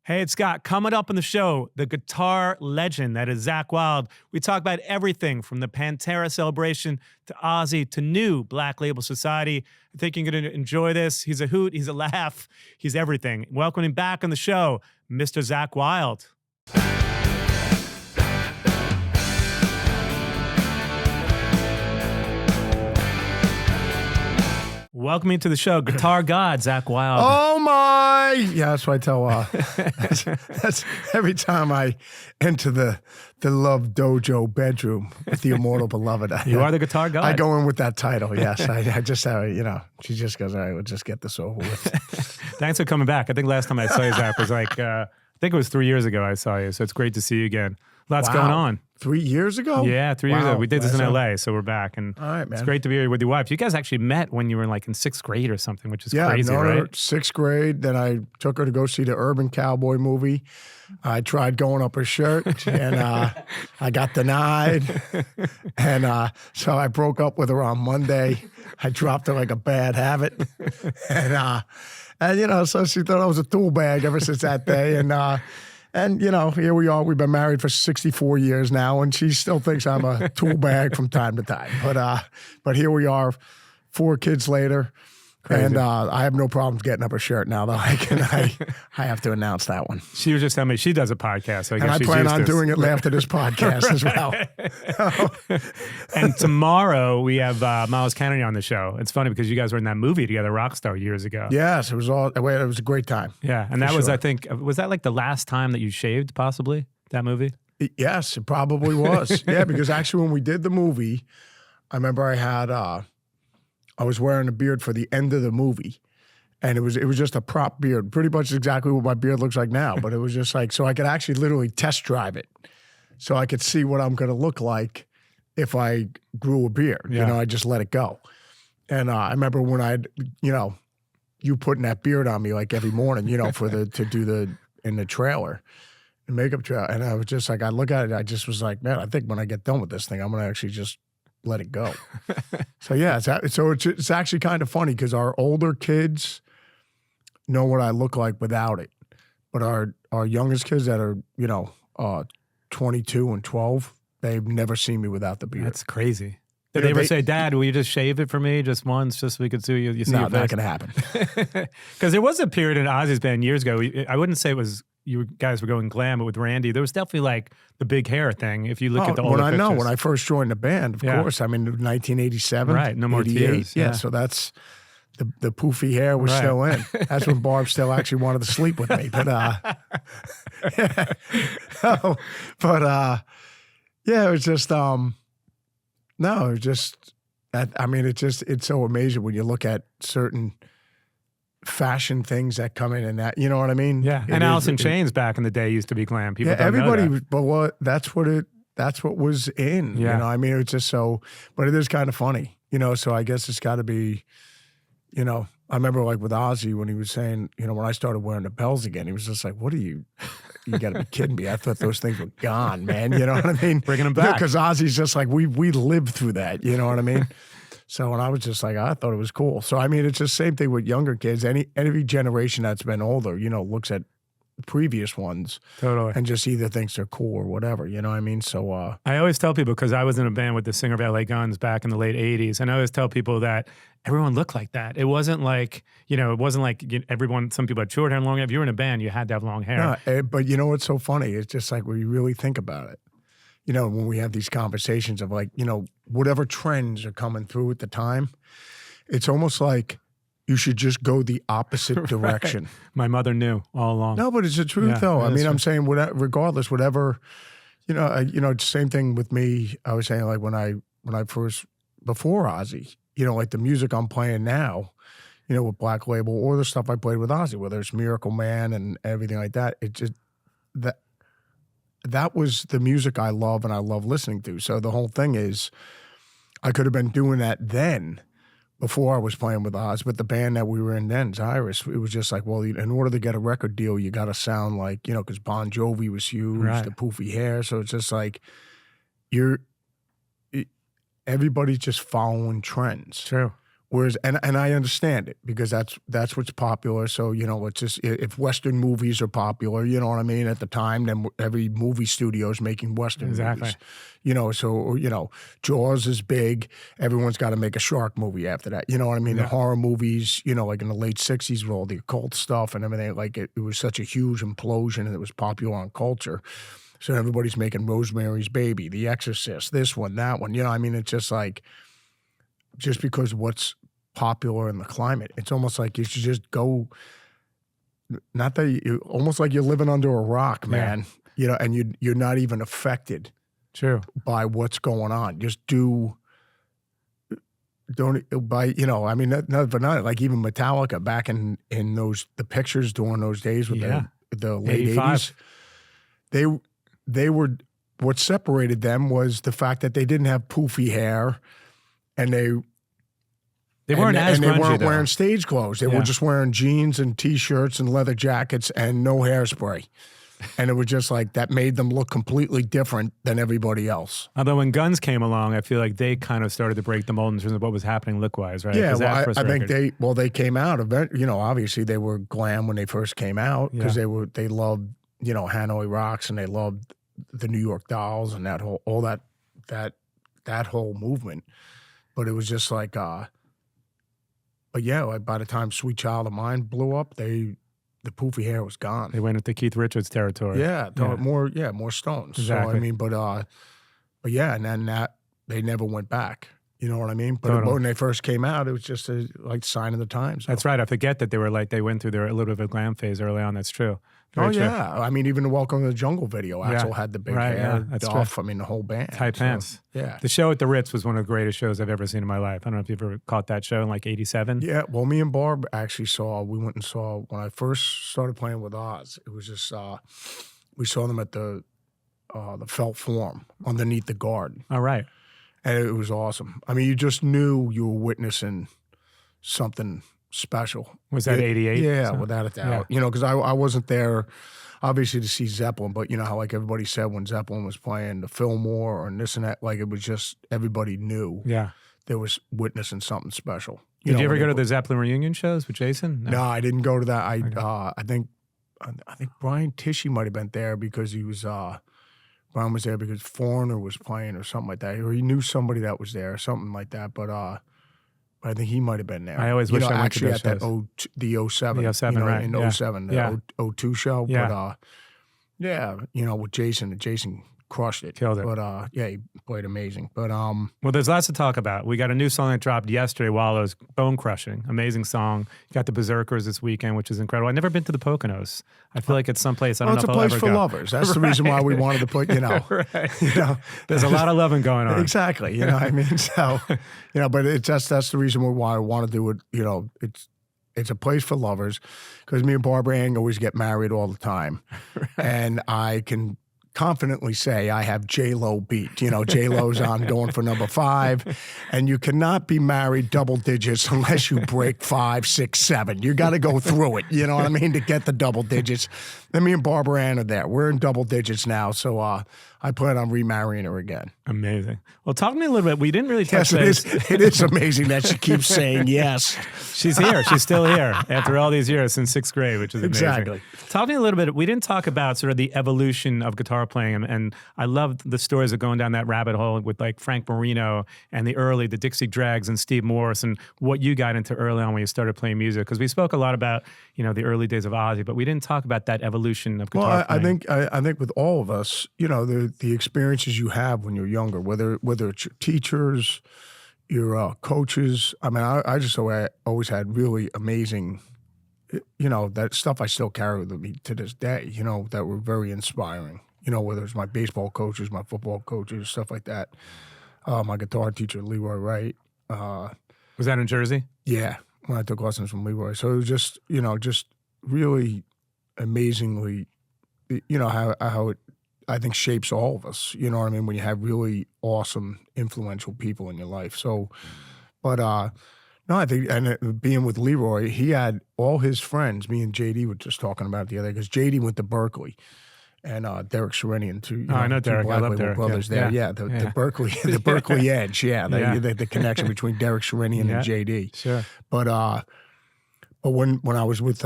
Hey, it's Scott. Coming up on the show, the guitar legend that is Zakk Wylde. We talk about everything from the Pantera celebration to Ozzy to new Black Label Society. I think you're going to enjoy this. He's a hoot. He's a laugh. He's everything. Welcoming back on the show, Mr. Zakk Wylde. Welcoming to the show, guitar god, Zakk Wylde. Oh my! Yeah, that's what I tell. That's every time I enter the Love Dojo bedroom with the immortal beloved. You are the guitar god. I go in with that title. Yes, I just have, she just goes, all right, we'll just get this over with. Thanks for coming back. I think last time I saw you, Zakk, was like, I think it was 3 years ago I saw you. So it's great to see you again. Lots going on. 3 years ago? Yeah, 3 years ago. We did this in LA, so we're back. And all right, man. It's great to be here with your wife. You guys actually met when you were like in 6th grade or something, which is crazy, right? Yeah, her 6th grade. Then I took her to go see the Urban Cowboy movie. I tried going up her shirt, and I got denied. And so I broke up with her on Monday. I dropped her like a bad habit. And so she thought I was a tool bag ever since that day. And here we are. We've been married for 64 years now, and she still thinks I'm a tool bag from time to time. But here we are, 4 kids later. Crazy. And I have no problems getting up her shirt now, though. I have to announce that one. She was just telling me she does a podcast. So I guess I she's plan used on to doing it after this podcast as well. And tomorrow we have Miles Kennedy on the show. It's funny because you guys were in that movie together, Rockstar, years ago. Yes, it was a great time. Yeah, and that was, I think, was that like the last time that you shaved, possibly, that movie? Yes, it probably was. Yeah, because actually when we did the movie, I remember I was wearing a beard for the end of the movie, and it was just a prop beard, pretty much exactly what my beard looks like now. But it was just like, so I could actually literally test drive it, so I could see what I'm going to look like if I grew a beard. Yeah. I just let it go. And I remember when you putting that beard on me like every morning, in the trailer, the makeup trailer, and I was just like, I look at it, I just was like, man, I think when I get done with this thing, I'm going to actually just let it go. So yeah, it's actually kind of funny because our older kids know what I look like without it, but our youngest kids that are 22 and 12, they've never seen me without the beard. That's crazy. Did they ever say, Dad, will you just shave it for me just once, just so we could see you? See no, not gonna happen. Because there was a period in Ozzy's band years ago. I wouldn't say it was you guys were going glam, but with Randy, there was definitely like the big hair thing. If you look at the older pictures. When I first joined the band, of course, I mean 1987, right? No More Tears. Yeah, so that's the poofy hair was still in. That's when Barb still actually wanted to sleep with me. But it was just no, it was just it's so amazing when you look at certain fashion things that come in and that, you know what I mean? Yeah. And Alice in Chains back in the day used to be glam. People don't everybody, know that. but that's what was in, I mean, it's just so, but it is kind of funny, so I guess it's got to be, I remember like with Ozzy when he was saying, when I started wearing the bells again, he was just like, what are you got to be kidding me. I thought those things were gone, man. You know what I mean? Bringing them back. Because Ozzy's just like, we lived through that, you know what I mean? So, and I was just like, I thought it was cool. So, I mean, it's the same thing with younger kids. Every generation that's been older, looks at the previous ones. Totally. And just either thinks they're cool or whatever, you know what I mean? So, I always tell people, because I was in a band with the singer of LA Guns back in the late 80s, and I always tell people that everyone looked like that. It wasn't like, everyone, some people had short hair and long hair. If you were in a band, you had to have long hair. No, but you know what's so funny? It's just like when you really think about it. When we have these conversations of like, whatever trends are coming through at the time, it's almost like you should just go the opposite direction. Right. My mother knew all along. No, but it's the truth though. I mean, I'm saying regardless, whatever, same thing with me. I was saying like when I first, before Ozzy, like the music I'm playing now, with Black Label or the stuff I played with Ozzy, whether it's Miracle Man and everything like that, it just, that was the music I love and I love listening to. So the whole thing is, I could have been doing that then before I was playing with Oz, but the band that we were in then, Iris, it was just like, well, in order to get a record deal, you got to sound like, because Bon Jovi was huge, the poofy hair. So it's just like, everybody's just following trends. True. Whereas, and I understand it because that's what's popular. So, you know, it's just, if Western movies are popular, you know what I mean, at the time, then every movie studio is making Western movies. You know, so, you know, Jaws is big. Everyone's got to make a shark movie after that. You know what I mean? The horror movies, you know, like in the late 60s with all the occult stuff and everything, like it was such a huge implosion and it was popular on culture. So everybody's making Rosemary's Baby, The Exorcist, this one, that one. You know, I mean, it's just like, just because what's popular in the climate, it's almost like you should just go, not that you, almost like you're living under a rock, man, you know, and you're not even affected by what's going on. Just don't, you know, I mean, but not like even Metallica back in the pictures during those days with the late 80s, they were, what separated them was the fact that they didn't have poofy hair and they weren't wearing stage clothes. They were just wearing jeans and T-shirts and leather jackets and no hairspray. And it was just like, that made them look completely different than everybody else. Although when Guns came along, I feel like they kind of started to break the mold in terms of what was happening look-wise, right? Yeah, well, I think they came out, you know, obviously they were glam when they first came out because they loved, you know, Hanoi Rocks and they loved the New York Dolls and that whole movement. But it was just like, but yeah, like by the time Sweet Child of Mine blew up, the poofy hair was gone. They went into Keith Richards territory. Yeah, more Stones. Exactly. So I mean, but yeah, and then they never went back. You know what I mean? But Totally. when they first came out, it was just a like sign of the times. That's right. I forget that they went through a little bit of a glam phase early on. That's true. Very true. Yeah. I mean, even the Welcome to the Jungle video, Axl had the big hair, Duff, I mean, the whole band. Tight pants. Yeah. The show at the Ritz was one of the greatest shows I've ever seen in my life. I don't know if you've ever caught that show in like 87. Yeah. Well, me and Barb actually we went and saw, when I first started playing with Oz, it was just, we saw them at the Felt Forum underneath the Garden. All right. And it was awesome. I mean, you just knew you were witnessing something special. Was that 88? Yeah, without a doubt. Yeah. You know, because I wasn't there, obviously, to see Zeppelin, but you know how like everybody said when Zeppelin was playing the Fillmore and this and that, like it was just, everybody knew there was witnessing something special. Did you ever go to the Zeppelin reunion shows with Jason? No, I didn't go to that. I think Brian Tishy might have been there because he was, Brian was there because Foreigner was playing or something like that, or he knew somebody that was there or something like that. But I think he might have been there. I always wish I went to those at shows. the 07. The 07, you know, right. in 07, the 02 show. Yeah. But yeah, you know, with Jason crushed it. Killed it. But yeah, he played amazing. But well, there's lots to talk about. We got a new song that dropped yesterday, Wallow's Bone Crushing. Amazing song. You got the Berserkers this weekend, which is incredible. I've never been to the Poconos. I feel like it's someplace I don't know if I'll ever go. It's a place for lovers. That's the reason why we wanted to put, you know. You know. There's a lot of loving going on. Exactly. You know what I mean? So, you know, but that's the reason why I want to do it. You know, it's a place for lovers because me and Barbara Ann always get married all the time. And I can confidently say I have J-Lo beat. You know, J-Lo's on going for number 5, and you cannot be married double digits unless you break 5, 6, 7. You got to go through it. You know what I mean? To get the double digits. Then me and Barbara Ann are there. We're in double digits now, so I plan on remarrying her again. Amazing. Well, talk to me a little bit. We didn't really touch base. It is amazing that she keeps saying yes. She's here. She's still here after all these years since 6th grade, which is amazing. Exactly. Talk to me a little bit. We didn't talk about sort of the evolution of guitar playing, and I love the stories of going down that rabbit hole with like Frank Marino and the Dixie Dregs and Steve Morse and what you got into early on when you started playing music. Because we spoke a lot about, you know, the early days of Ozzy, but we didn't talk about that evolution of guitar playing. I think with all of us, you know, the experiences you have when you're younger, whether it's your teachers, your coaches. I mean, I just always had really amazing, you know, that stuff I still carry with me to this day, you know, that were very inspiring. You know, whether it's my baseball coaches, my football coaches, stuff like that. My guitar teacher, Leroy Wright. Was that in Jersey? Yeah, when I took lessons from Leroy. So it was just, you know, just really amazingly, you know, how it, I think, shapes all of us. You know what I mean? When you have really awesome, influential people in your life. So, but no, I think, and being with Leroy, he had all his friends. Me and JD were just talking about it the other day because JD went to Berkeley, and Derek Sherinian, two, I know two Derek. I Black love Label Derek. brothers Yeah. there. Yeah, the Berkeley, the Berkeley Edge. Yeah, the connection between Derek Sherinian and JD. Sure. But when I was with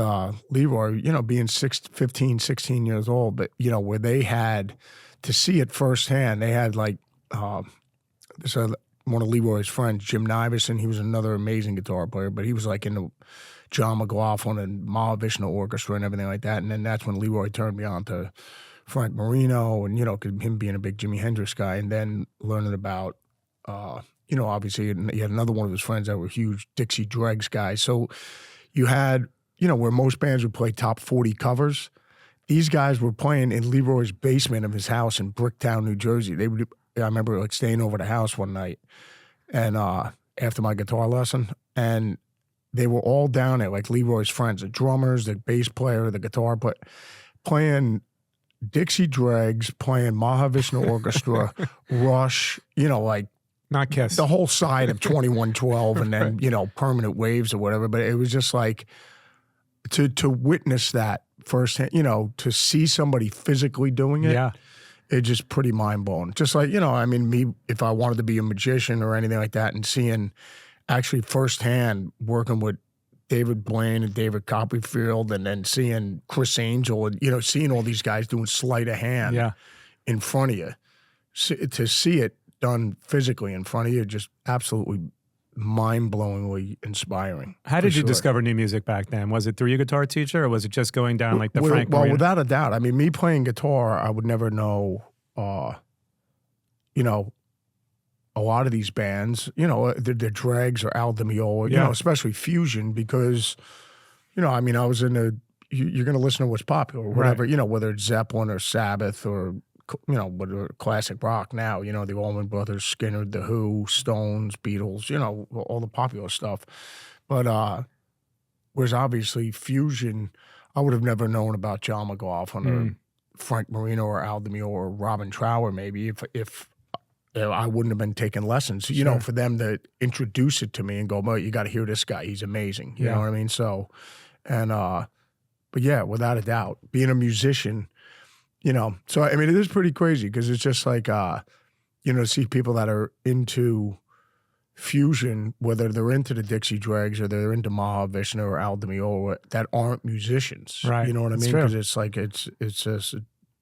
Leroy, being 15, 16 years old, but where they had to see it firsthand, they had like so one of Leroy's friends, Jim Nivison, he was another amazing guitar player, but he was like in the John McLaughlin and Mahavishnu Orchestra and everything like that. And then that's when Leroy turned me on to Frank Marino and, him being a big Jimi Hendrix guy, and then learning about, obviously he had another one of his friends that were huge Dixie Dregs guys. So you had, where most bands would play top 40 covers, these guys were playing in Leroy's basement of his house in Bricktown, New Jersey. I remember like staying over the house one night and after my guitar lesson, and they were all down there, like Leroy's friends, the drummers, the bass player, the guitar player, playing Dixie Dregs, playing Mahavishnu Orchestra, Rush, like not Kiss, the whole side of 2112, and then Permanent Waves or whatever. But it was just like to witness that firsthand, to see somebody physically doing it. Yeah. It's just pretty mind blowing. Just like, me, if I wanted to be a magician or anything like that, and seeing actually firsthand working with David Blaine and David Copperfield, and then seeing Chris Angel and, seeing all these guys doing sleight of hand in front of you, to see it done physically in front of you, just absolutely mind-blowingly inspiring. How did you discover new music back then? Was it through your guitar teacher, or was it just going down like the Frank Well, Marino? without a doubt. I mean, me playing guitar, I would never know, a lot of these bands, the Dregs or Al Di Meola, especially Fusion, because, I was in you're going to listen to what's popular, or whatever, whether it's Zeppelin or Sabbath or, classic rock now, the Allman Brothers, Skinner, The Who, Stones, Beatles, all the popular stuff. But whereas obviously Fusion, I would have never known about John McLaughlin or Frank Marino or Al Di Meola or Robin Trower maybe if I wouldn't have been taking lessons, for them to introduce it to me and go, well, you got to hear this guy. He's amazing. You know what I mean? So, and, but yeah, without a doubt, being a musician, so, I mean, it is pretty crazy because it's just like, to see people that are into fusion, whether they're into the Dixie Dregs or they're into Mahavishnu or Al Di Meola, that aren't musicians. Right. You know what I It's mean? true. Because it's like, it's just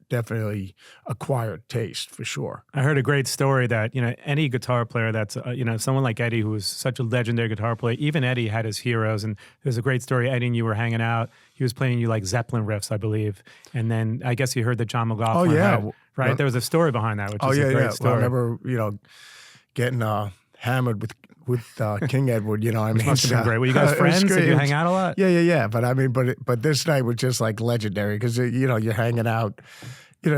definitely acquired taste for sure. I heard a great story that, any guitar player that's, someone like Eddie, who was such a legendary guitar player, even Eddie had his heroes. And there's a great story, Eddie and you were hanging out. He was playing you like Zeppelin riffs, I believe. And then I guess you heard that John McLaughlin had, right? There was a story behind that, which is a great story. Well, I remember, getting hammered with King Edward, I mean. Must have been great. Were you guys friends? Did you hang out a lot? Yeah. But I mean, but this night was just like legendary because, you're hanging out,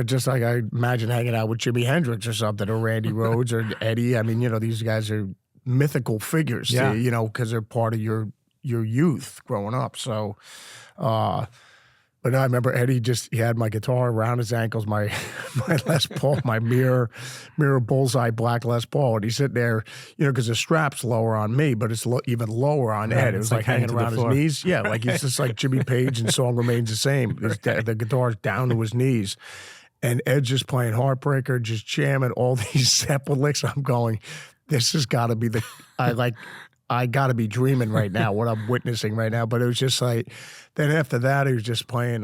just like I imagine hanging out with Jimi Hendrix or something, or Randy Rhoades or Eddie. I mean, these guys are mythical figures, because they're part of your youth growing up. So, but I remember Eddie he had my guitar around his ankles, my Les Paul, my mirror bullseye black Les Paul, and he's sitting there, because the strap's lower on me, but it's even lower on Ed. It was like hanging around his knees. Yeah, like he's just like Jimmy Page and Song Remains the Same. The guitar's down to his knees. And Ed's just playing Heartbreaker, just jamming all these Zeppelin licks. I'm going, this has got to be I got to be dreaming right now, what I'm witnessing right now. But it was just like, then after that, he was just playing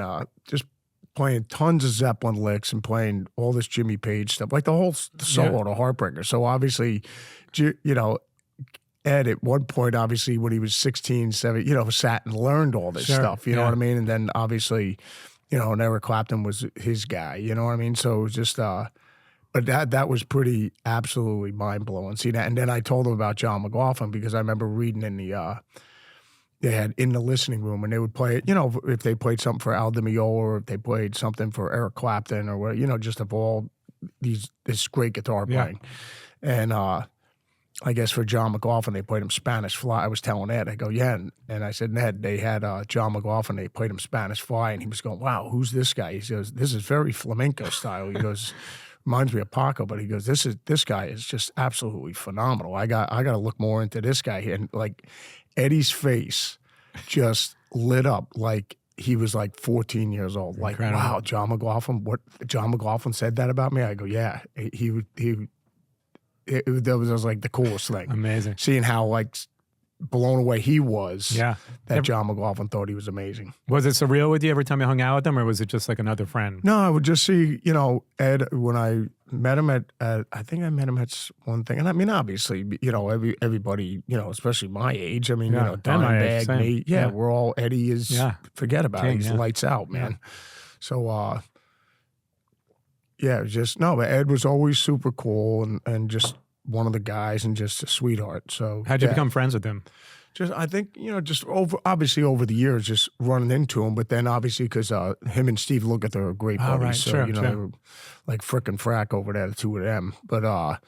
tons of Zeppelin licks and playing all this Jimmy Page stuff, like the whole solo to Heartbreaker. So obviously, Ed at one point, obviously, when he was 16, 17, sat and learned all this stuff, you know what I mean? And then obviously, and Eric Clapton was his guy, you know what I mean? So it was just, but that was pretty absolutely mind-blowing. See that? And then I told him about John McLaughlin because I remember reading in they had in the listening room, and they would play it, if they played something for Al Di Meola or if they played something for Eric Clapton or what, just of all this great guitar playing. And I guess for John McLaughlin, they played him Spanish Fly. I was telling Ed, I go, yeah. And I said, Ned, they had John McLaughlin, they played him Spanish Fly. And he was going, wow, who's this guy? He goes, this is very flamenco style. He goes, reminds me of Paco, but he goes, this guy is just absolutely phenomenal. I got to look more into this guy. And like Eddie's face just lit up like he was like 14 years old. Like, Incredible. wow, John McLaughlin said that about me. I go, yeah, that was like the coolest thing. Amazing. Seeing how like blown away he was. Yeah. That John McLaughlin thought he was amazing. Was it surreal with you every time you hung out with him, or was it just like another friend? No, I would just see, Ed, when I met him I think I met him at one thing. And I mean, obviously, everybody, especially my age, I mean, Dimebag, me, we're all, Eddie is, forget about it. He's lights out, man. So, it was just, no, but Ed was always super cool and just one of the guys and just a sweetheart. So how'd you become friends with him? Just, I think, just obviously over the years, just running into him, but then obviously because him and Steve Lukather are great buddies. Right, so, sure, they were like frickin' frack over there, the two of them. But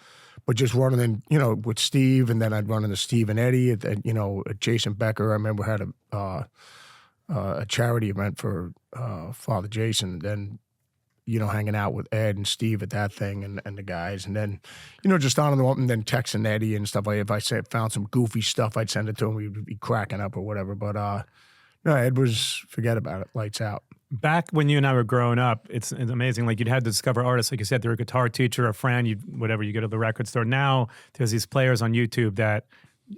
just running in, with Steve, and then I'd run into Steve and Eddie at Jason Becker. I remember had a charity event for Father Jason, and then, hanging out with Ed and Steve at that thing and the guys. And then, just on and on, and then texting Eddie and stuff. Like if I found some goofy stuff, I'd send it to him. We'd be cracking up or whatever. But no, Ed was, forget about it, lights out. Back when you and I were growing up, it's amazing. Like you'd had to discover artists, like you said, they're a guitar teacher, a friend, you go to the record store. Now there's these players on YouTube that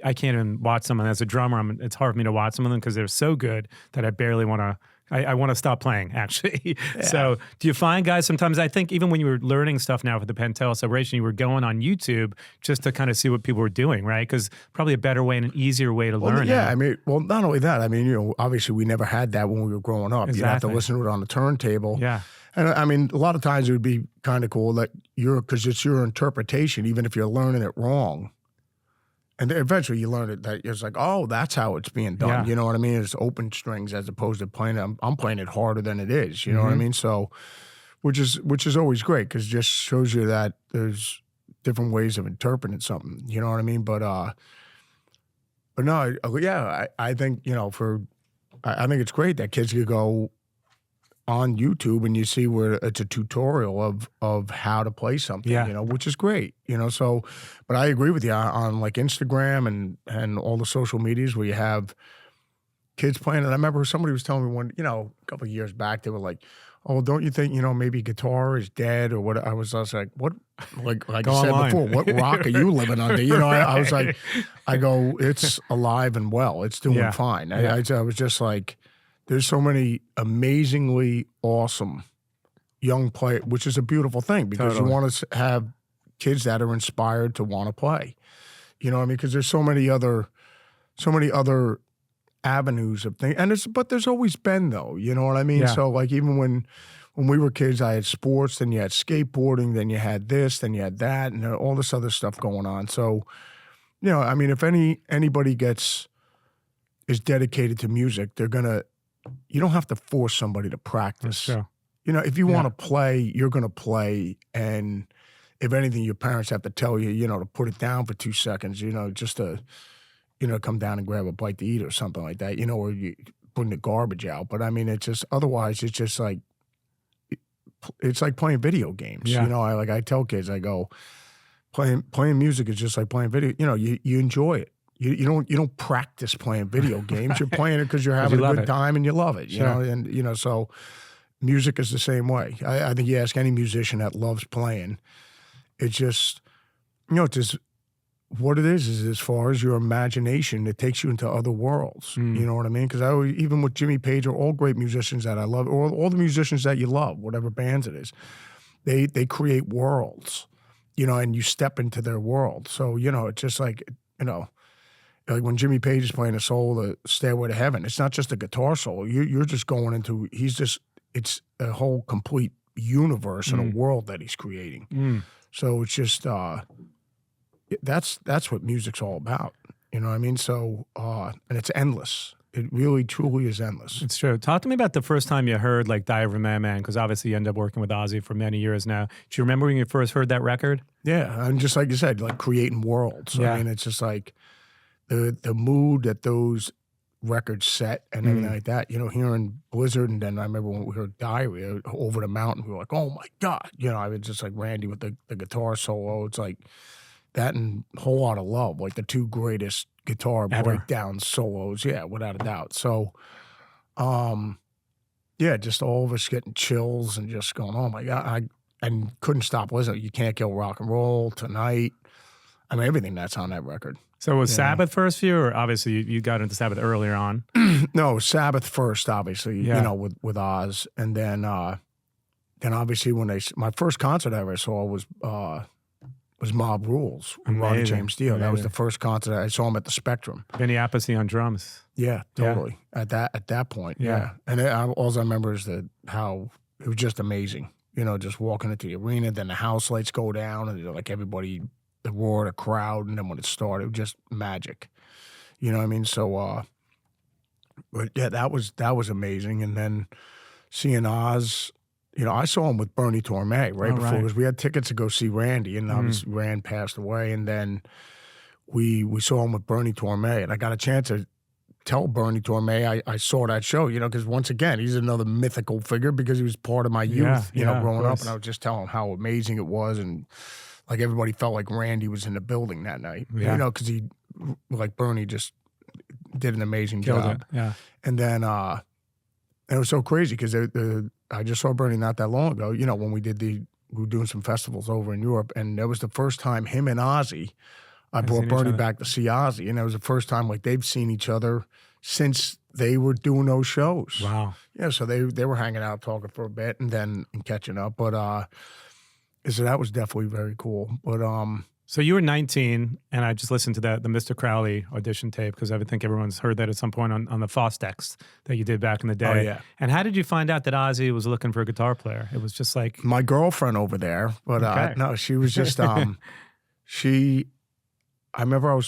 I can't even watch them. And as a drummer, it's hard for me to watch some of them because they're so good that I barely want to. I want to stop playing, actually. Yeah. So do you find, guys, sometimes I think even when you were learning stuff now for the Pantera celebration, you were going on YouTube just to kind of see what people were doing, right? Because probably a better way and an easier way to learn. Yeah, not only that, obviously we never had that when we were growing up. Exactly. You'd have to listen to it on the turntable. Yeah. And a lot of times it would be kind of cool that because it's your interpretation, even if you're learning it wrong. And eventually you learn it that it's like, oh, that's how it's being done. Yeah. You know what I mean? It's open strings as opposed to playing it. I'm playing it harder than it is. You know what I mean? So, which is always great because it just shows you that there's different ways of interpreting something. You know what I mean? But no, I think I think it's great that kids could go on YouTube and you see where it's a tutorial of how to play something, which is great, so, but I agree with you on like Instagram and all the social medias where you have kids playing. And I remember somebody was telling me one, a couple of years back, they were like, oh, don't you think, maybe guitar is dead or what? I was like, what, like you said before, what rock are you living under? I was like, I go, it's alive and well, it's doing fine. I was just like, there's so many amazingly awesome young players, which is a beautiful thing because you want to have kids that are inspired to want to play. You know what I mean? Because there's so many other avenues of things. But there's always been though, you know what I mean? Yeah. So like even when we were kids, I had sports, then you had skateboarding, then you had this, then you had that, and all this other stuff going on. So, if anybody is dedicated to music, you don't have to force somebody to practice. That's true. If you want to play, you're going to play. And if anything, your parents have to tell you, to put it down for 2 seconds, just to, come down and grab a bite to eat or something like that, or you putting the garbage out. But it's just, otherwise it's just like, it's like playing video games. Yeah. I tell kids, I go, playing music is just like playing video, you enjoy it. You don't practice playing video games. You're playing it because you're having a good time and you love it. You know, and so music is the same way. I think you ask any musician that loves playing, it's just just what it is as far as your imagination, it takes you into other worlds. You know what I mean? Because even with Jimmy Page or all great musicians that I love, or all the musicians that you love, whatever bands it is, they create worlds. And you step into their world. So it's just like like when Jimmy Page is playing a solo, the Stairway to Heaven, it's not just a guitar solo. You're just going into, it's a whole complete universe and a world that he's creating. So it's just, that's what music's all about. You know what I mean? So, and it's endless. It really, truly is endless. It's true. Talk to me about the first time you heard like Die Every Man, because obviously you ended up working with Ozzy for many years now. Do you remember when you first heard that record? Yeah, and just like you said, like creating worlds. Yeah. I mean, it's just like, the mood that those records set and everything like that, hearing Blizzard, and then I remember when we heard Diary Over the Mountain, we were like, oh my God. I was just like Randy with the guitar solo. It's like that and Whole Lot of Love, like the two greatest guitar breakdown solos. Yeah, without a doubt. So, yeah, just all of us getting chills and just going, oh my God, and couldn't stop listening. You Can't Kill Rock and Roll, Tonight. I mean, everything that's on that record. So was Yeah. Sabbath first for you, or obviously you got into Sabbath earlier on? No, Sabbath first, obviously, Yeah. you know, with Oz. And then obviously my first concert I ever saw was Mob Rules with Ronnie Amazing. James Dio. That was the Amazing. first concert. I saw him at the Spectrum. Vinny Appice on drums. Yeah, totally. At that point, Yeah. And all I remember is how it was just amazing. You know, just walking into the arena, then the house lights go down, and like everybody, the roar, the crowd, and then when it started, it was just magic. You know what I mean? So, but yeah, that was amazing. And then seeing Oz, you know, I saw him with Bernie Torme right before, because we had tickets to go see Randy, and obviously Rand passed away, and then we saw him with Bernie Torme, and I got a chance to tell Bernie Torme I saw that show, you know, because once again, he's another mythical figure because he was part of my youth, you know, growing up, and I was just telling him how amazing it was, and like everybody felt like Randy was in the building that night, you know, because Bernie just did an amazing job. Yeah. And then it was so crazy because I just saw Bernie not that long ago, you know, when we were doing some festivals over in Europe, and that was the first time him and Ozzy, I brought Bernie back to see Ozzy, and that was the first time like they've seen each other since they were doing those shows. Wow. Yeah, so they were hanging out talking for a bit and catching up, but so that was definitely very cool. But So you were 19, and I just listened to the Mr. Crowley audition tape because I think everyone's heard that at some point on the Fostex that you did back in the day. Oh, yeah. And how did you find out that Ozzy was looking for a guitar player? It was just like my girlfriend over there, but Okay. no, she was just I remember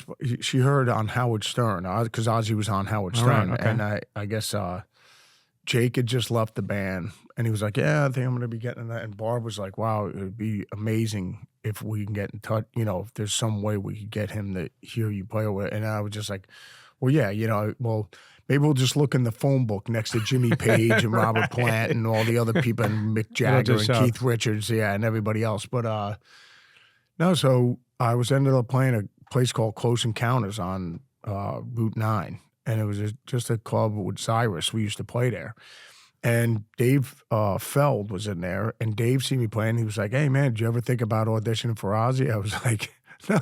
she heard on Howard Stern, because Ozzy was on Howard All right, Stern, okay. and I guess Jake had just left the band, and he was like, yeah, I think I'm going to be getting that. And Barb was like, wow, it would be amazing if we can get in touch, you know, if there's some way we could get him to hear you play with. And I was just like, well, yeah, you know, well, maybe we'll just look in the phone book next to Jimmy Page and Robert Plant and all the other people, and Mick Jagger and Keith Richards, and everybody else. But no, so I ended up playing a place called Close Encounters on Route 9, and it was just a club with Cyrus. We used to play there, and Dave Feld was in there, and Dave seen me playing. He was like, "Hey man, did you ever think about auditioning for Ozzy?" I was like, "No,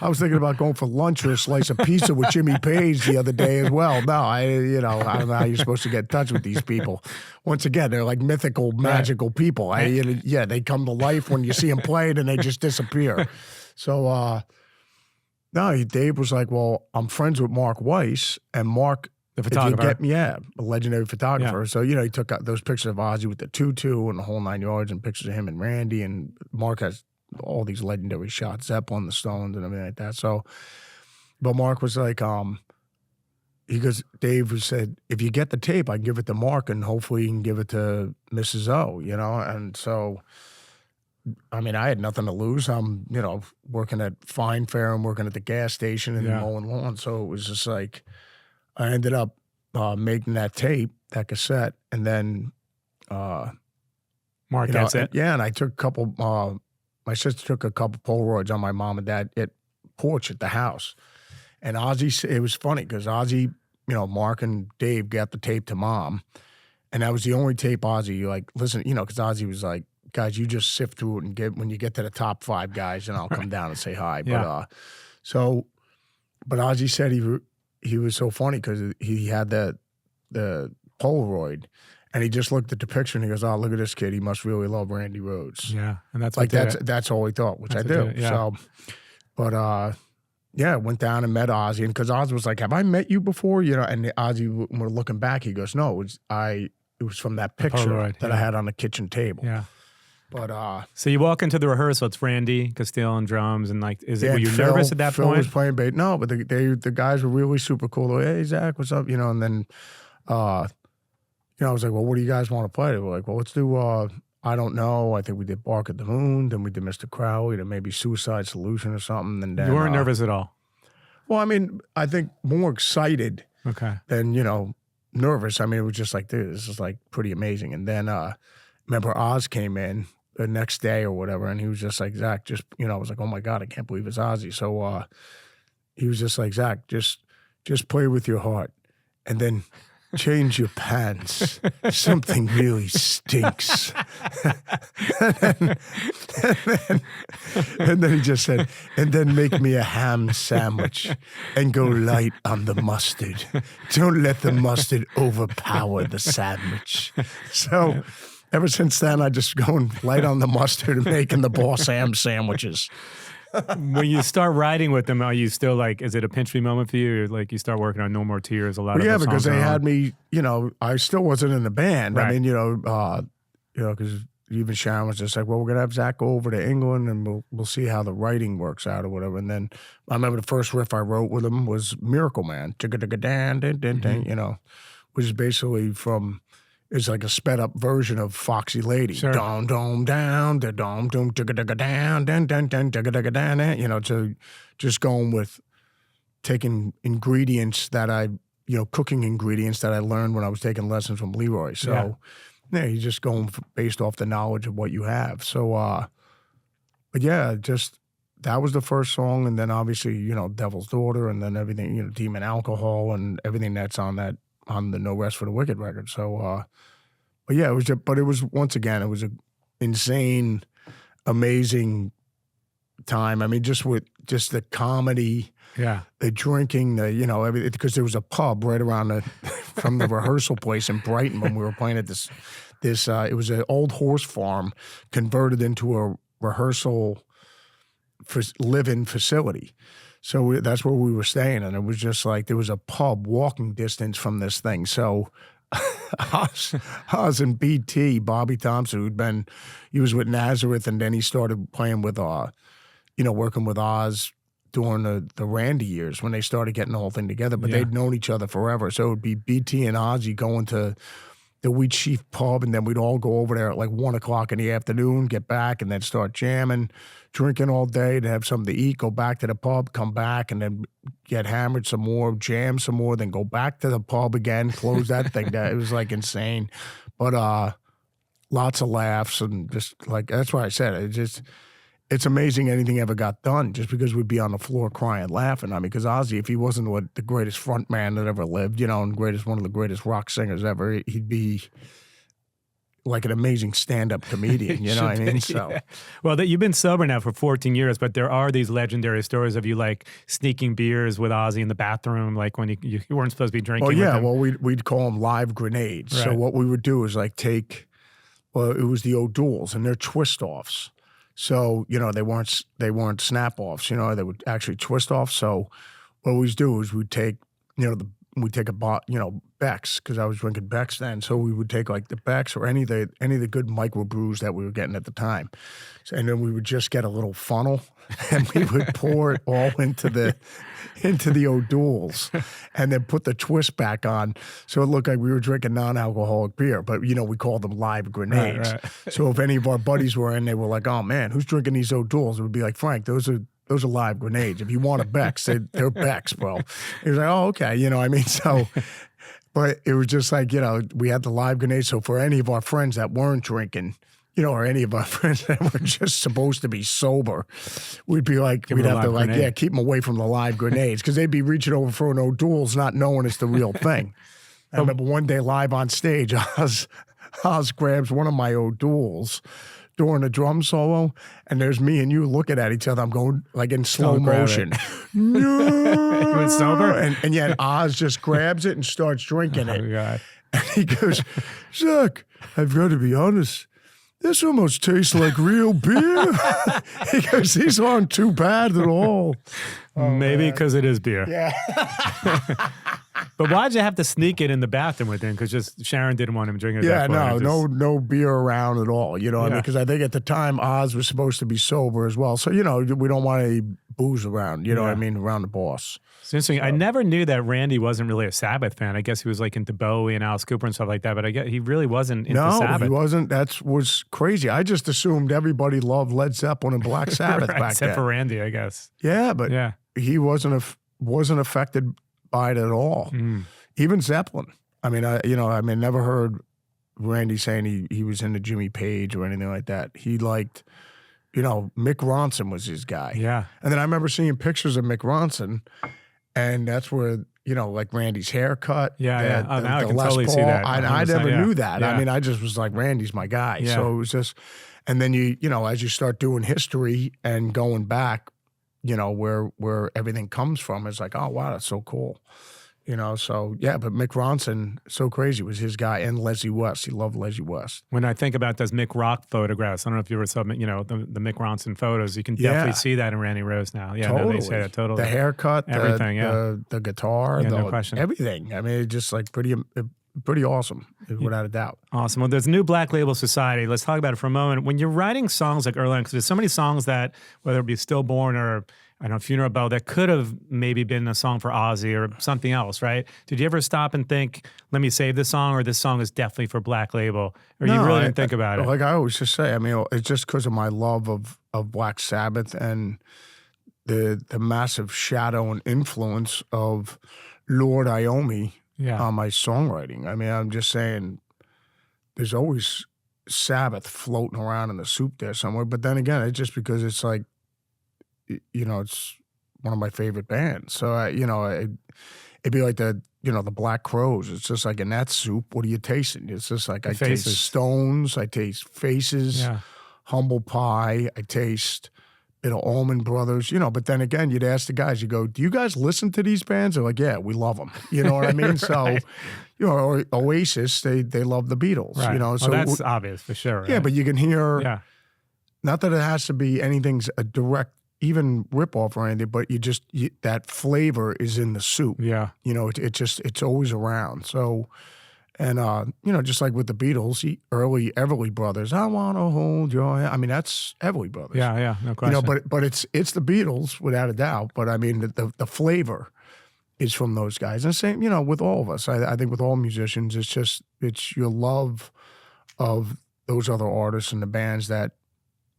I was thinking about going for lunch or a slice of pizza with Jimmy Page the other day as well." No, I don't know how you're supposed to get in touch with these people. Once again, they're like mythical, magical people. They come to life when you see them play, and they just disappear. So. No, Dave was like, well, I'm friends with Mark Weiss, and Mark, the photographer. a legendary photographer. Yeah. So, you know, he took out those pictures of Ozzy with the tutu and the whole 9 yards, and pictures of him and Randy, and Mark has all these legendary shots, Zeppelin, the Stones, and everything like that. So, but Mark was like, he goes, Dave said, if you get the tape, I can give it to Mark, and hopefully you can give it to Mrs. O, you know? And so, I mean, I had nothing to lose. I'm, you know, working at Fine Fare and working at the gas station and mowing lawn. So it was just like, I ended up making that tape, that cassette, and then Mark gets it. Yeah, and I took a couple, my sister took a couple Polaroids on my mom and dad at porch at the house. And Ozzy, it was funny because Ozzy, you know, Mark and Dave got the tape to Mom. And that was the only tape Ozzy, like, listen, you know, because Ozzy was like, guys, you just sift through it and when you get to the top 5 guys, and I'll come down and say hi. Yeah. But Ozzy said he was so funny because he had the Polaroid, and he just looked at the picture and he goes, "Oh, look at this kid. He must really love Randy Rhoades." Yeah, and that's like that's all he thought, which I do. Yeah. So, but yeah, went down and met Ozzy, and because Ozzy was like, "Have I met you before?" You know, and Ozzy, when we're looking back, he goes, "No, it was from that picture Polaroid, that I had on the kitchen table." Yeah. But so you walk into the rehearsal, it's Randy Castile on drums, and like, were you nervous at that Phil point? was playing bass. No, but the guys were really super cool. Like, hey Zach, what's up? You know, and then you know, I was like, well, what do you guys want to play? They were like, well, let's do I don't know. I think we did Bark at the Moon, then we did Mr. Crowley, then maybe Suicide Solution or something. And then You weren't nervous at all. Well, I mean, I think more excited than, you know, nervous. I mean, it was just like, dude, this is like pretty amazing. And then remember Oz came in the next day or whatever, and he was just like, Zach, just, you know, I was like, oh my God, I can't believe it's Ozzy. So he was just like, Zach, just play with your heart. And then change your pants. Something really stinks. and then he just said, and then make me a ham sandwich and go light on the mustard. Don't let the mustard overpower the sandwich. So ever since then, I just go light on the mustard and making the boss ham sandwiches. When you start writing with them, are you still like, is it a pinch me moment for you? Or like you start working on No More Tears, a lot of Yeah, the because songs they are on. had me, I still wasn't in the band. Right. I mean, because even Sharon was just like, well, we're gonna have Zakk go over to England and we'll see how the writing works out or whatever. And then I remember the first riff I wrote with him was Miracle Man, which is basically it's like a sped up version of Foxy Lady. Sure. Dom dom down, da dom dom down, dan, to just going with taking ingredients that cooking ingredients that I learned when I was taking lessons from Leroy. So yeah, you're just going based off the knowledge of what you have. So, but yeah, just that was the first song, and then obviously Devil's Daughter, and then everything Demon Alcohol, and everything that's on the No Rest for the Wicked record. So, but yeah, it was once again, it was an insane, amazing time. I mean, just the comedy. Yeah. The drinking, everything, because there was a pub right around from the rehearsal place in Brighton when we were playing at this it was an old horse farm converted into a rehearsal live-in facility. So that's where we were staying, and it was just like there was a pub walking distance from this thing. So Oz and BT, Bobby Thompson, he was with Nazareth, and then he started playing with, working with Oz during the Randy years when they started getting the whole thing together, but they'd known each other forever. So it would be BT and Ozzy going to the Wheat Sheaf pub, and then we'd all go over there at like 1 o'clock in the afternoon, get back, and then start jamming, drinking all day, to have something to eat, go back to the pub, come back, and then get hammered some more, jam some more, then go back to the pub again, close that thing down. It was like insane. But lots of laughs, and just like, that's why I said it's amazing anything ever got done, just because we'd be on the floor crying, laughing. I mean, because Ozzy, if he wasn't the greatest front man that ever lived, and one of the greatest rock singers ever, he'd be like an amazing stand-up comedian, you know what I mean? So, yeah. Well, you've been sober now for 14 years, but there are these legendary stories of you like sneaking beers with Ozzy in the bathroom, like when you weren't supposed to be drinking. Oh yeah, with him. well we'd call them live grenades. Right. So what we would do is like it was the O'Douls and their twist-offs. So, they weren't snap-offs, they would actually twist off. So what we'd do is we'd take, we'd take Beck's, because I was drinking Beck's then. So we would take like the Beck's or any of the good microbrews that we were getting at the time. So, and then we would just get a little funnel and we would pour it all into the O'Douls and then put the twist back on. So it looked like we were drinking non-alcoholic beer, but we called them live grenades. Right. So if any of our buddies were in, they were like, oh man, who's drinking these O'Douls? It would be like, Frank, those are live grenades. If you want a Beck's, they're Beck's, bro. He was like, oh, okay. I mean, so, but it was just like, we had the live grenades. So for any of our friends that weren't drinking, or any of our friends that were just supposed to be sober, we'd be like, we'd have to like, keep them away from the live grenades, because they'd be reaching over for an O'Doul's not knowing it's the real thing. I remember one day live on stage, Oz grabs one of my O'Doul's during a drum solo, and there's me and you looking at each other. I'm going like in slow motion. No! You went sober? And yet Oz just grabs it and starts drinking it. Oh, God. And he goes, Zakk, I've got to be honest, this almost tastes like real beer. He goes, these aren't too bad at all. Oh, maybe because it is beer. Yeah. But why'd you have to sneak it in the bathroom with him? Because just Sharon didn't want him drinking it. Yeah, no beer around at all. You know what I mean? Because I think at the time Oz was supposed to be sober as well. So, we don't want any booze around, what I mean, around the boss. It's interesting. I never knew that Randy wasn't really a Sabbath fan. I guess he was like into Bowie and Alice Cooper and stuff like that, but I guess he really wasn't into Sabbath. No, he wasn't. That was crazy. I just assumed everybody loved Led Zeppelin and Black Sabbath back except then. for Randy, I guess. Yeah, but he wasn't affected by it at all. Mm. Even Zeppelin. I mean, I never heard Randy saying he was into Jimmy Page or anything like that. He liked, Mick Ronson was his guy. Yeah. And then I remember seeing pictures of Mick Ronson, and that's where, you know, like Randy's haircut. Yeah, yeah. Oh, now I the can Les totally see Paul. that. I 100%, never yeah. knew that. Yeah. I mean, I just was like, Randy's my guy. Yeah. So it was just, and then you know, as you start doing history and going back, you know, where everything comes from, it's like, oh, wow, that's so cool. You know, so yeah, but Mick Ronson, so crazy, was his guy, and Leslie West. He loved Leslie West. When I think about those Mick Rock photographs, I don't know if you ever saw, you know, the Mick Ronson photos. You can definitely see that in Randy Rose now. Yeah, totally. no, they say that totally. The haircut, everything, the guitar, yeah, no question. Everything. I mean, it's just like pretty awesome, without a doubt. Awesome. Well, there's a new Black Label Society. Let's talk about it for a moment. When you're writing songs like early on, because there's so many songs that, whether it be Stillborn or I know Funeral Bell, that could have maybe been a song for Ozzy or something else, right? Did you ever stop and think, let me save this song, or this song is definitely for Black Label? Or you really didn't think about it? Like I always just say, I mean, it's just because of my love of Black Sabbath and the massive shadow and influence of Lord Iommi on my songwriting. I mean, I'm just saying there's always Sabbath floating around in the soup there somewhere. But then again, it's just because it's like, you know, it's one of my favorite bands. So, you know, it'd be like the Black Crowes. It's just like in that soup, what are you tasting? It's just like I taste Stones, I taste Faces, Humble Pie, I taste bit of Allman Brothers, you know. But then again, you'd ask the guys, you go, do you guys listen to these bands? They're like, yeah, we love them. You know what I mean? So, you know, Oasis, they love the Beatles, you know. So that's obvious for sure. Yeah, right? but you can hear, not that it has to be anything's a direct, even rip-off or anything, but that flavor is in the soup. Yeah. You know, it's always around. So, and, you know, just like with the Beatles, early Everly Brothers, I want to hold your hand. I mean, that's Everly Brothers. Yeah, yeah, no question. You know, but it's the Beatles, without a doubt. But, I mean, the flavor is from those guys. And same, you know, with all of us. I think with all musicians, it's your love of those other artists and the bands that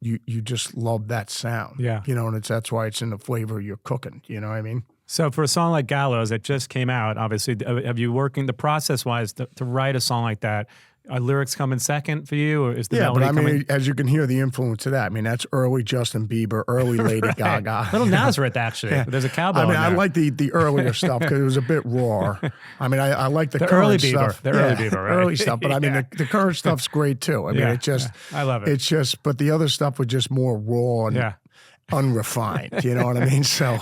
you just love that sound. Yeah. You know, and that's why it's in the flavor you're cooking. You know what I mean? So for a song like Gallows that just came out, obviously, have you working the process-wise to write a song like that? Are lyrics coming second for you, or is the melody but I mean, coming? as you can hear the influence of that, I mean, that's early Justin Bieber, early Lady Gaga. Little Nazareth, actually. Yeah. There's a cowbell. I mean, in I there. like the earlier stuff because it was a bit raw. I mean, I like the current early stuff. Bieber. The early Bieber, right? Early stuff. But I mean, the current stuff's great too. I mean, it just, I love it. It's just, but the other stuff was just more raw and unrefined. You know what I mean? So,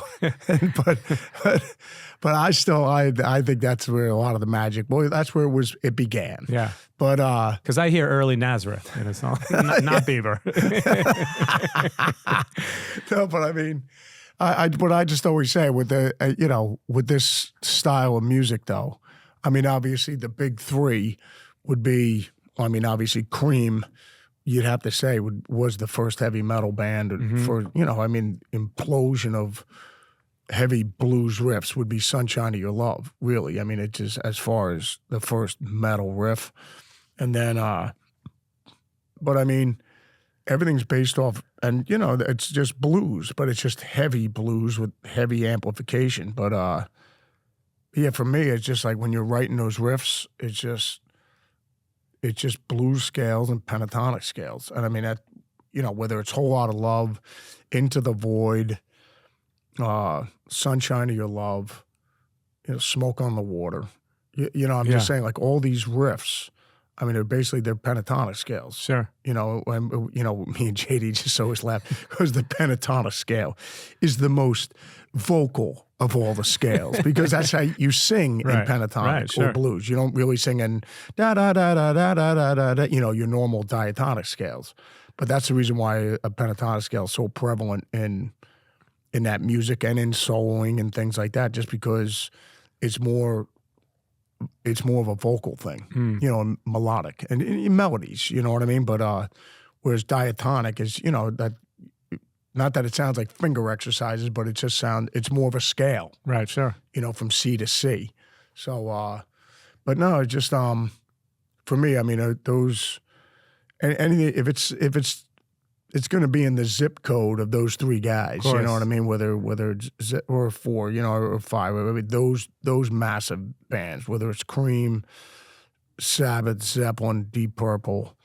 but I still, I think that's where a lot of the magic, well, that's where it began. Yeah. But, because I hear early Nazareth in a song, not Bieber. No, but I mean, what I just always say with you know, with this style of music though, I mean, obviously the big three would be, I mean, obviously Cream, you'd have to say was the first heavy metal band for, you know, I mean, implosion of heavy blues riffs would be Sunshine of Your Love, really. I mean, it just, as far as the first metal riff. And then, but I mean, everything's based off, and you know, it's just blues, but it's just heavy blues with heavy amplification. But yeah, for me, it's just like when you're writing those riffs, it's just blues scales and pentatonic scales. And I mean, that, you know, whether it's Whole Lot of Love, Into the Void, Sunshine of Your Love, you know, Smoke on the Water. You know, I'm just saying, like, all these riffs, I mean, they're pentatonic scales. Sure. You know, and, you know, me and JD just always laugh because the pentatonic scale is the most vocal of all the scales because that's how you sing in pentatonic or blues. You don't really sing in da-da-da-da-da-da-da-da, you know, your normal diatonic scales. But that's the reason why a pentatonic scale is so prevalent in that music and in soloing and things like that, just because it's more of a vocal thing, you know, and melodic and melodies, you know what I mean? But whereas diatonic is, you know, that, not that it sounds like finger exercises, but it's more of a scale. Right, sure. You know, from C to C. So, but no, it's just, for me, I mean, those, anything, if it's going to be in the zip code of those three guys, you know what I mean? Whether it's or four, you know, or five, I mean, those massive bands, whether it's Cream, Sabbath, Zeppelin, Deep Purple,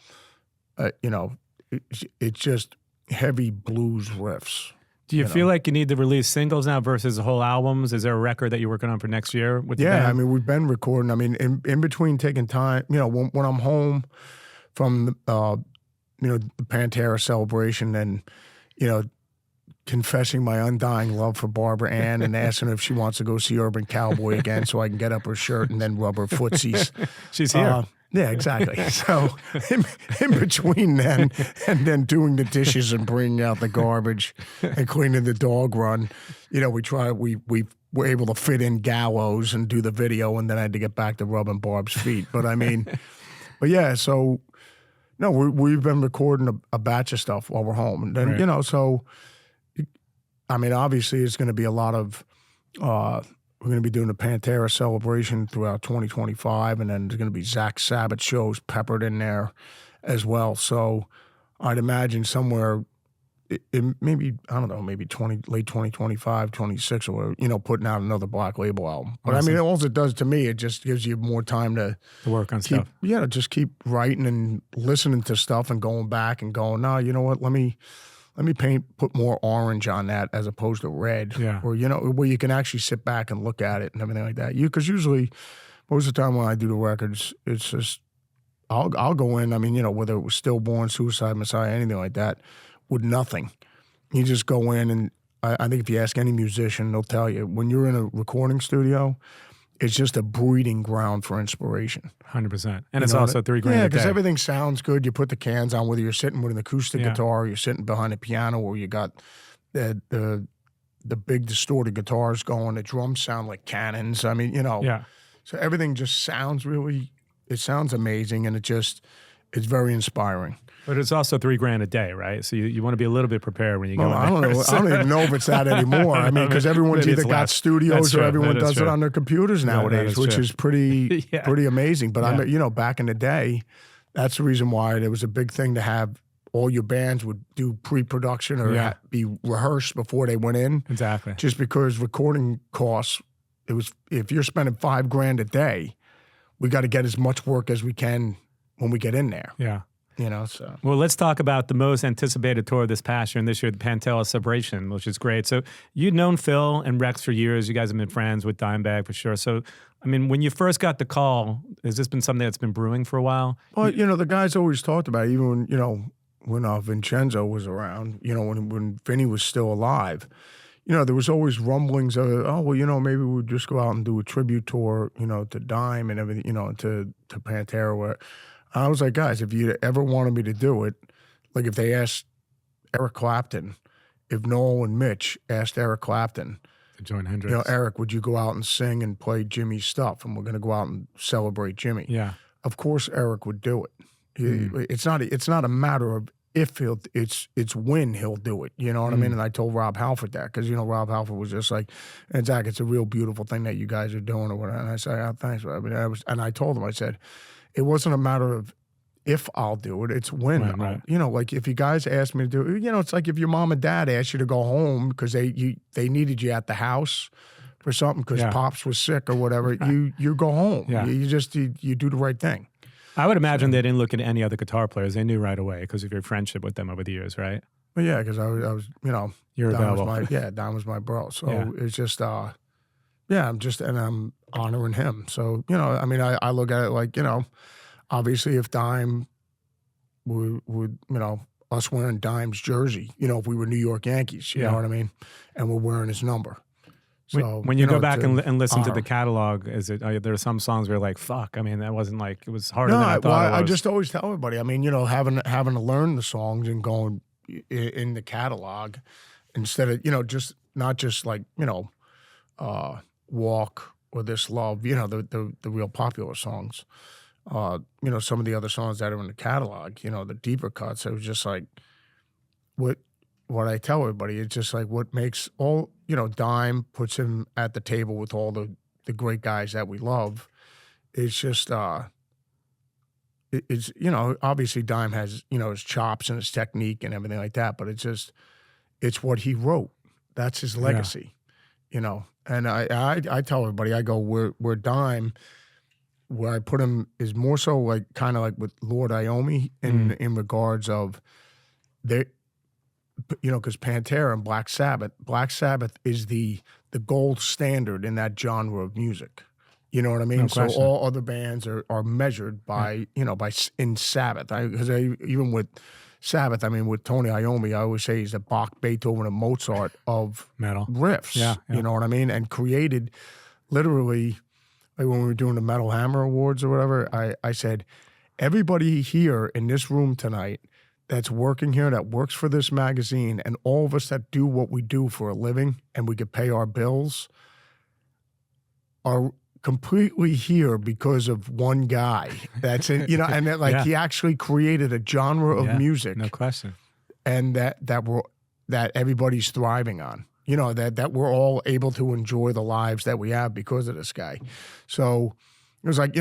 you know, it's just heavy blues riffs. Do you feel like you need to release singles now versus whole albums? Is there a record that you're working on for next year with the band? I mean, we've been recording. I mean, in between taking time, when I'm home from the Pantera celebration and, confessing my undying love for Barbara Ann and asking her if she wants to go see Urban Cowboy again so I can get up her shirt and then rub her footsies. She's here. Yeah, exactly. So in between then and then doing the dishes and bringing out the garbage and cleaning the dog run, we were able to fit in Gallows and do the video, and then I had to get back to rubbing Barb's feet. But I mean, so no, we've been recording a batch of stuff while we're home, and then Right. so I mean, obviously it's going to be a lot of. We're going to be doing the Pantera celebration throughout 2025, and then there's going to be Sabbath shows peppered in there as well. So I'd imagine somewhere, maybe, I don't know, maybe late 2025, 26, or, putting out another Black Label album. But Awesome. I mean, all it does to me, it just gives you more time to work on keep, stuff. yeah, just keep writing and listening to stuff and going back and going, no, you know what, let me put more orange on that as opposed to red. Yeah. Or, where you can actually sit back and look at it and everything like that. Because usually, most of the time when I do the records, it's just, I'll go in, I mean, whether it was Stillborn, Suicide Messiah, anything like that, with nothing. You just go in, and I think if you ask any musician, they'll tell you, when you're in a recording studio, it's just a breeding ground for inspiration. 100%. And it's also $3 grand Yeah, a because day. everything sounds good. You put the cans on, whether you're sitting with an acoustic guitar, or you're sitting behind a piano, or you got the big distorted guitars going. The drums sound like cannons. I mean, Yeah. So everything just sounds it sounds amazing, and it's very inspiring. But it's also $3 grand a day, right? So you want to be a little bit prepared when you go in I don't there. know. I don't even know if it's that anymore. I mean, because everyone's Maybe it's either got less. studios That's or true. everyone That is does it true. on their computers nowadays, is which true. is pretty Yeah. pretty amazing. But Yeah. back in the day, that's the reason why there was a big thing to have all your bands would do pre-production or Yeah. be rehearsed before they went in. Exactly. Just because recording costs, if you're spending $5 grand a day, we got to get as much work as we can when we get in there. Yeah. So. Well, let's talk about the most anticipated tour of this past year and this year, the Pantera Celebration, which is great. So you'd known Phil and Rex for years. You guys have been friends with Dimebag for sure. So, I mean, when you first got the call, has this been something that's been brewing for a while? Well, the guys always talked about it, even when Vincenzo was around, when Vinny was still alive, there was always rumblings of, maybe we'd just go out and do a tribute tour, to Dime and everything, to Pantera. Where I was like, guys, if you ever wanted me to do it, like if they asked Eric Clapton, if Noel and Mitch asked Eric Clapton, To join Hendrix. Eric, would you go out and sing and play Jimmy's stuff? And we're going to go out and celebrate Jimmy. Yeah. Of course, Eric would do it. It's not a matter of if it's when he'll do it. You know what I mean? And I told Rob Halford that because Rob Halford was just like, and Zakk, it's a real beautiful thing that you guys are doing or whatever. And I said, oh, thanks. I mean, I told him, I said, it wasn't a matter of if I'll do it, it's when. Right. Like if you guys asked me to do it, it's like if your mom and dad asked you to go home because they needed you at the house for something because Pops was sick or whatever, you go home. Yeah. You do the right thing. I would imagine they didn't look at any other guitar players. They knew right away because of your friendship with them over the years, right? Well, yeah, because I was, You're Don available. Don was my bro. So Yeah. it's just, I'm honoring him. So, I mean, I look at it like, obviously if Dime would, us wearing Dime's jersey, if we were New York Yankees, you know what I mean? And we're wearing his number. So when you go back and listen to honor the him. catalog, there are some songs where you're like, fuck, I mean, that wasn't like, it was harder No, than I thought it was. I just always tell everybody, I mean, having to learn the songs and going in the catalog instead of, just not just like, Walk or This Love, the real popular songs. Some of the other songs that are in the catalog, the deeper cuts, it was just like what I tell everybody, it's just like what makes all, Dime puts him at the table with all the great guys that we love. It's just, it's, obviously Dime has, his chops and his technique and everything like that, but it's what he wrote. That's his legacy, And I tell everybody, I go, where Dime, where I put him is more so like kind of like with Lord Iommi in regards of because Pantera and Black Sabbath is the gold standard in that genre of music. You know what I mean? No So question. all other bands are measured by, in Sabbath. Because even with Sabbath, I mean, with Tony Iommi, I always say he's the Bach, Beethoven, and Mozart of Metal. riffs. Yeah. You know what I mean? And created literally, like when we were doing the Metal Hammer Awards or whatever, I said, everybody here in this room tonight that's working here, that works for this magazine, and all of us that do what we do for a living and we could pay our bills are completely here because of one guy. That's it, and that, like, he actually created a genre of music. No question. And that everybody's thriving on. That we're all able to enjoy the lives that we have because of this guy. So it was like,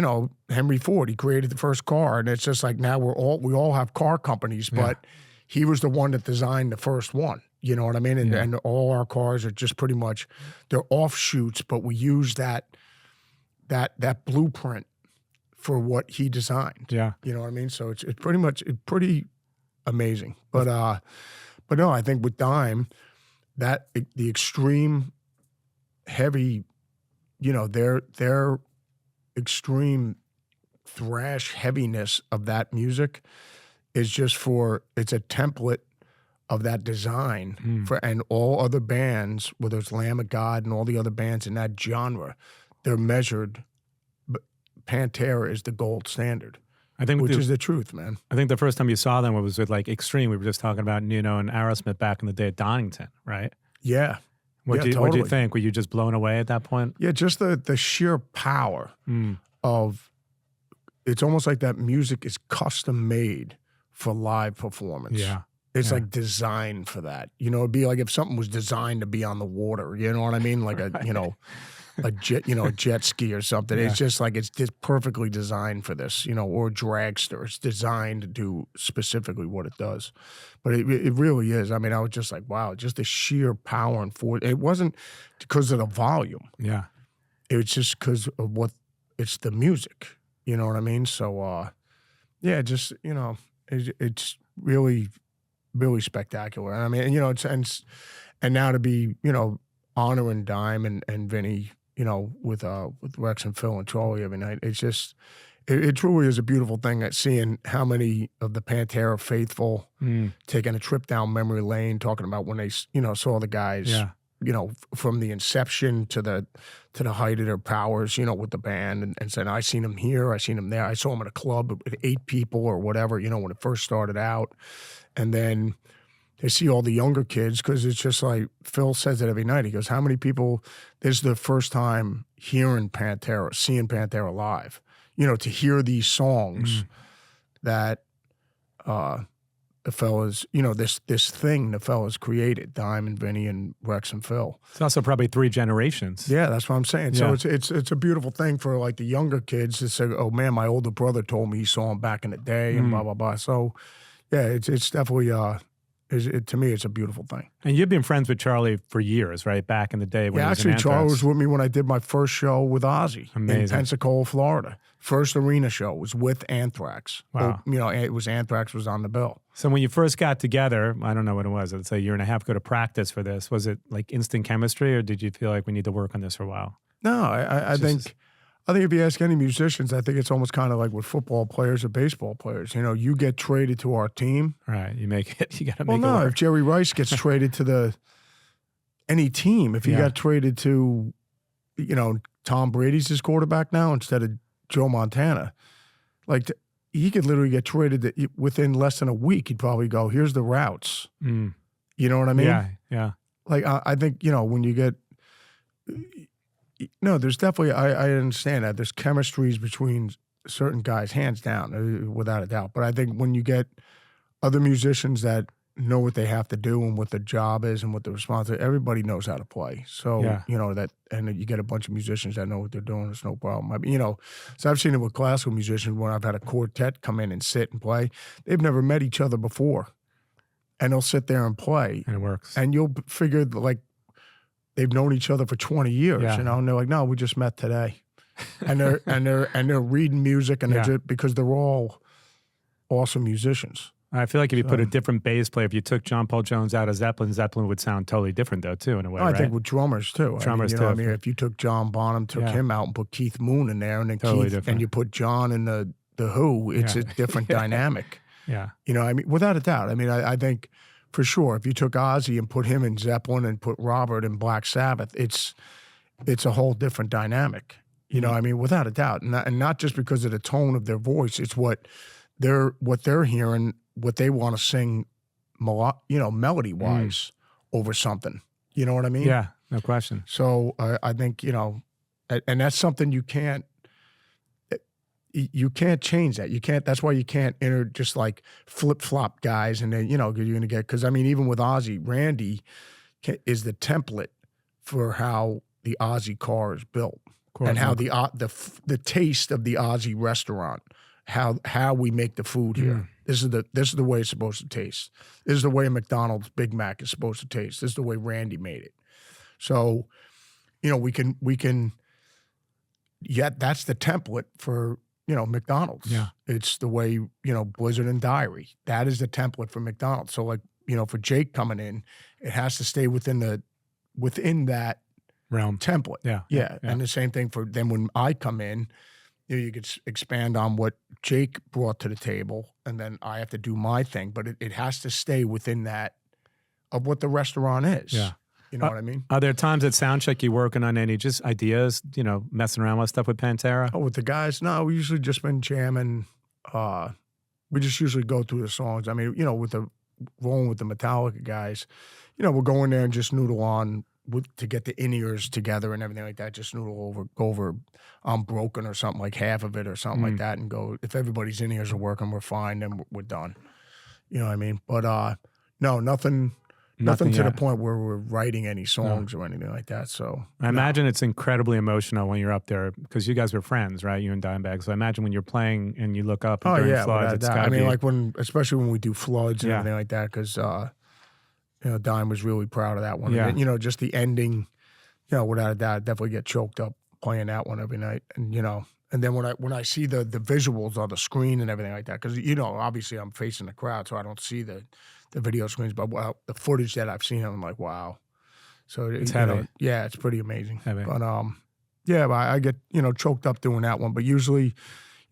Henry Ford, he created the first car, and it's just like now we all have car companies, but he was the one that designed the first one. You know what I mean? And all our cars are just pretty much, they're offshoots, but we use that blueprint for what he designed. Yeah. You know what I mean? So it's pretty amazing. But no, I think with Dime, that the extreme heavy, their extreme thrash heaviness of that music is just it's a template of that design and all other bands, whether it's Lamb of God and all the other bands in that genre, they're measured. But Pantera is the gold standard. I think which is the truth, man. I think the first time you saw them was with like Extreme. We were just talking about, and Aerosmith back in the day at Donington, right? Yeah. What do you think? Were you just blown away at that point? Yeah, just the sheer power of, it's almost like that music is custom made for live performance. Yeah. It's like designed for that. It'd be like if something was designed to be on the water, you know what I mean? Like a jet ski or something. Yeah. It's just like it's just perfectly designed for this, or a dragster. It's designed to do specifically what it does. But it really is. I mean, I was just like, wow, just the sheer power and force. It wasn't because of the volume. Yeah. It was just because of it's the music. You know what I mean? So, just, it's really, really spectacular. I mean, and now to be, honoring Dime and Vinny, with Rex and Phil and Charlie every night. It's just, it truly is a beautiful thing at seeing how many of the Pantera faithful taking a trip down memory lane, talking about when they, saw the guys, from the inception to the height of their powers, with the band, and said, I seen them here, I seen them there. I saw them at a club with 8 people or whatever, when it first started out. And then they see all the younger kids, because it's just like Phil says it every night. He goes, how many people, this is the first time hearing Pantera, seeing Pantera live, to hear these songs that the fellas, this thing the fellas created, Dime and Vinny and Rex and Phil. It's also probably 3 generations. Yeah, that's what I'm saying. Yeah. So it's a beautiful thing for like the younger kids to say, oh man, my older brother told me he saw him back in the day and blah, blah, blah. So yeah, it's definitely, to me, it's a beautiful thing. And you've been friends with Charlie for years, right? Back in the day when he was in Anthrax. Charlie was with me when I did my first show with Ozzy in Pensacola, Florida. First arena show was with Anthrax. Wow. It was Anthrax was on the bill. So when you first got together, I don't know what it was, let's say a year and a half ago to practice for this, was it like instant chemistry, or did you feel like we need to work on this for a while? No, I think if you ask any musicians, I think it's almost kind of like with football players or baseball players. You get traded to our team. Right. You make it, you got to make it Well, no, work. if Jerry Rice gets traded to any team, if he got traded to, Tom Brady's his quarterback now instead of Joe Montana, he could literally get traded within less than a week. He'd probably go, here's the routes. You know what I mean? Yeah, yeah. Like, I think, when you get... No, there's definitely, I understand that. There's chemistries between certain guys, hands down, without a doubt. But I think when you get other musicians that know what they have to do and what their job is and what the responsibility, everybody knows how to play. So, and you get a bunch of musicians that know what they're doing, it's no problem. I mean, so I've seen it with classical musicians when I've had a quartet come in and sit and play. They've never met each other before. And they'll sit there and play. And it works. And you'll figure, like, they've known each other for 20 years, and they're like, no, we just met today. And they're reading music, and they're just, because they're all awesome musicians. I feel like if you put a different bass player, if you took John Paul Jones out of Zeppelin, Zeppelin would sound totally different though, too, in a way, I right? think with drummers too. Drummers you too. know what I mean, if you took John Bonham, took him out and put Keith Moon in there, and then Totally Keith, different. and you put John in the Who, it's a different dynamic. Yeah. You know, I mean, without a doubt. I mean, I think for sure, if you took Ozzy and put him in Zeppelin and put Robert in Black Sabbath, it's a whole different dynamic. You know, I mean, without a doubt, and not just because of the tone of their voice. It's what they're hearing, what they want to sing, melody wise over something. You know what I mean? Yeah, no question. So I think, you know, and that's something you can't change that. You can't. That's why you can't enter just like flip flop guys, and then you're going to get, because I mean, even with Ozzy, Randy is the template for how the Ozzy car is built, and how the taste of the Ozzy restaurant, how we make the food here. This is the way it's supposed to taste. This is the way a McDonald's Big Mac is supposed to taste. This is the way Randy made it. So, you know, we can. Yeah, that's the template for, McDonald's. Yeah. It's the way, Blizzard and Diary. That is the template for McDonald's. So, like, for Jake coming in, it has to stay within that realm template. Yeah. And the same thing for then when I come in, you could expand on what Jake brought to the table, and then I have to do my thing. But it has to stay within that of what the restaurant is. Yeah. You know what I mean? Are there times at soundcheck you're working on any just ideas, messing around with stuff with Pantera? Oh, with the guys? No, we usually just been jamming. We just usually go through the songs. I mean, rolling with the Metallica guys, we'll go in there and just noodle on to get the in-ears together and everything like that. Just go over I'm Broken or something, like half of it or something like that, and go, if everybody's in-ears are working, we're fine, then we're done. You know what I mean? But no, nothing to the point where we're writing any songs or anything like that. So I imagine it's incredibly emotional when you're up there, because you guys were friends, right? You and Dimebag. So I imagine when you're playing and you look up during Floods, it's got to be. Like especially when we do Floods and everything like that, because Dime was really proud of that one. Yeah. And, just the ending, without a doubt, I definitely get choked up playing that one every night. And and then when I see the visuals on the screen and everything like that, because obviously I'm facing the crowd, so I don't see the video screens, but the footage that I've seen, I'm like, wow. So it's heavy. It's pretty amazing. Heavy. But but I get choked up doing that one. But usually,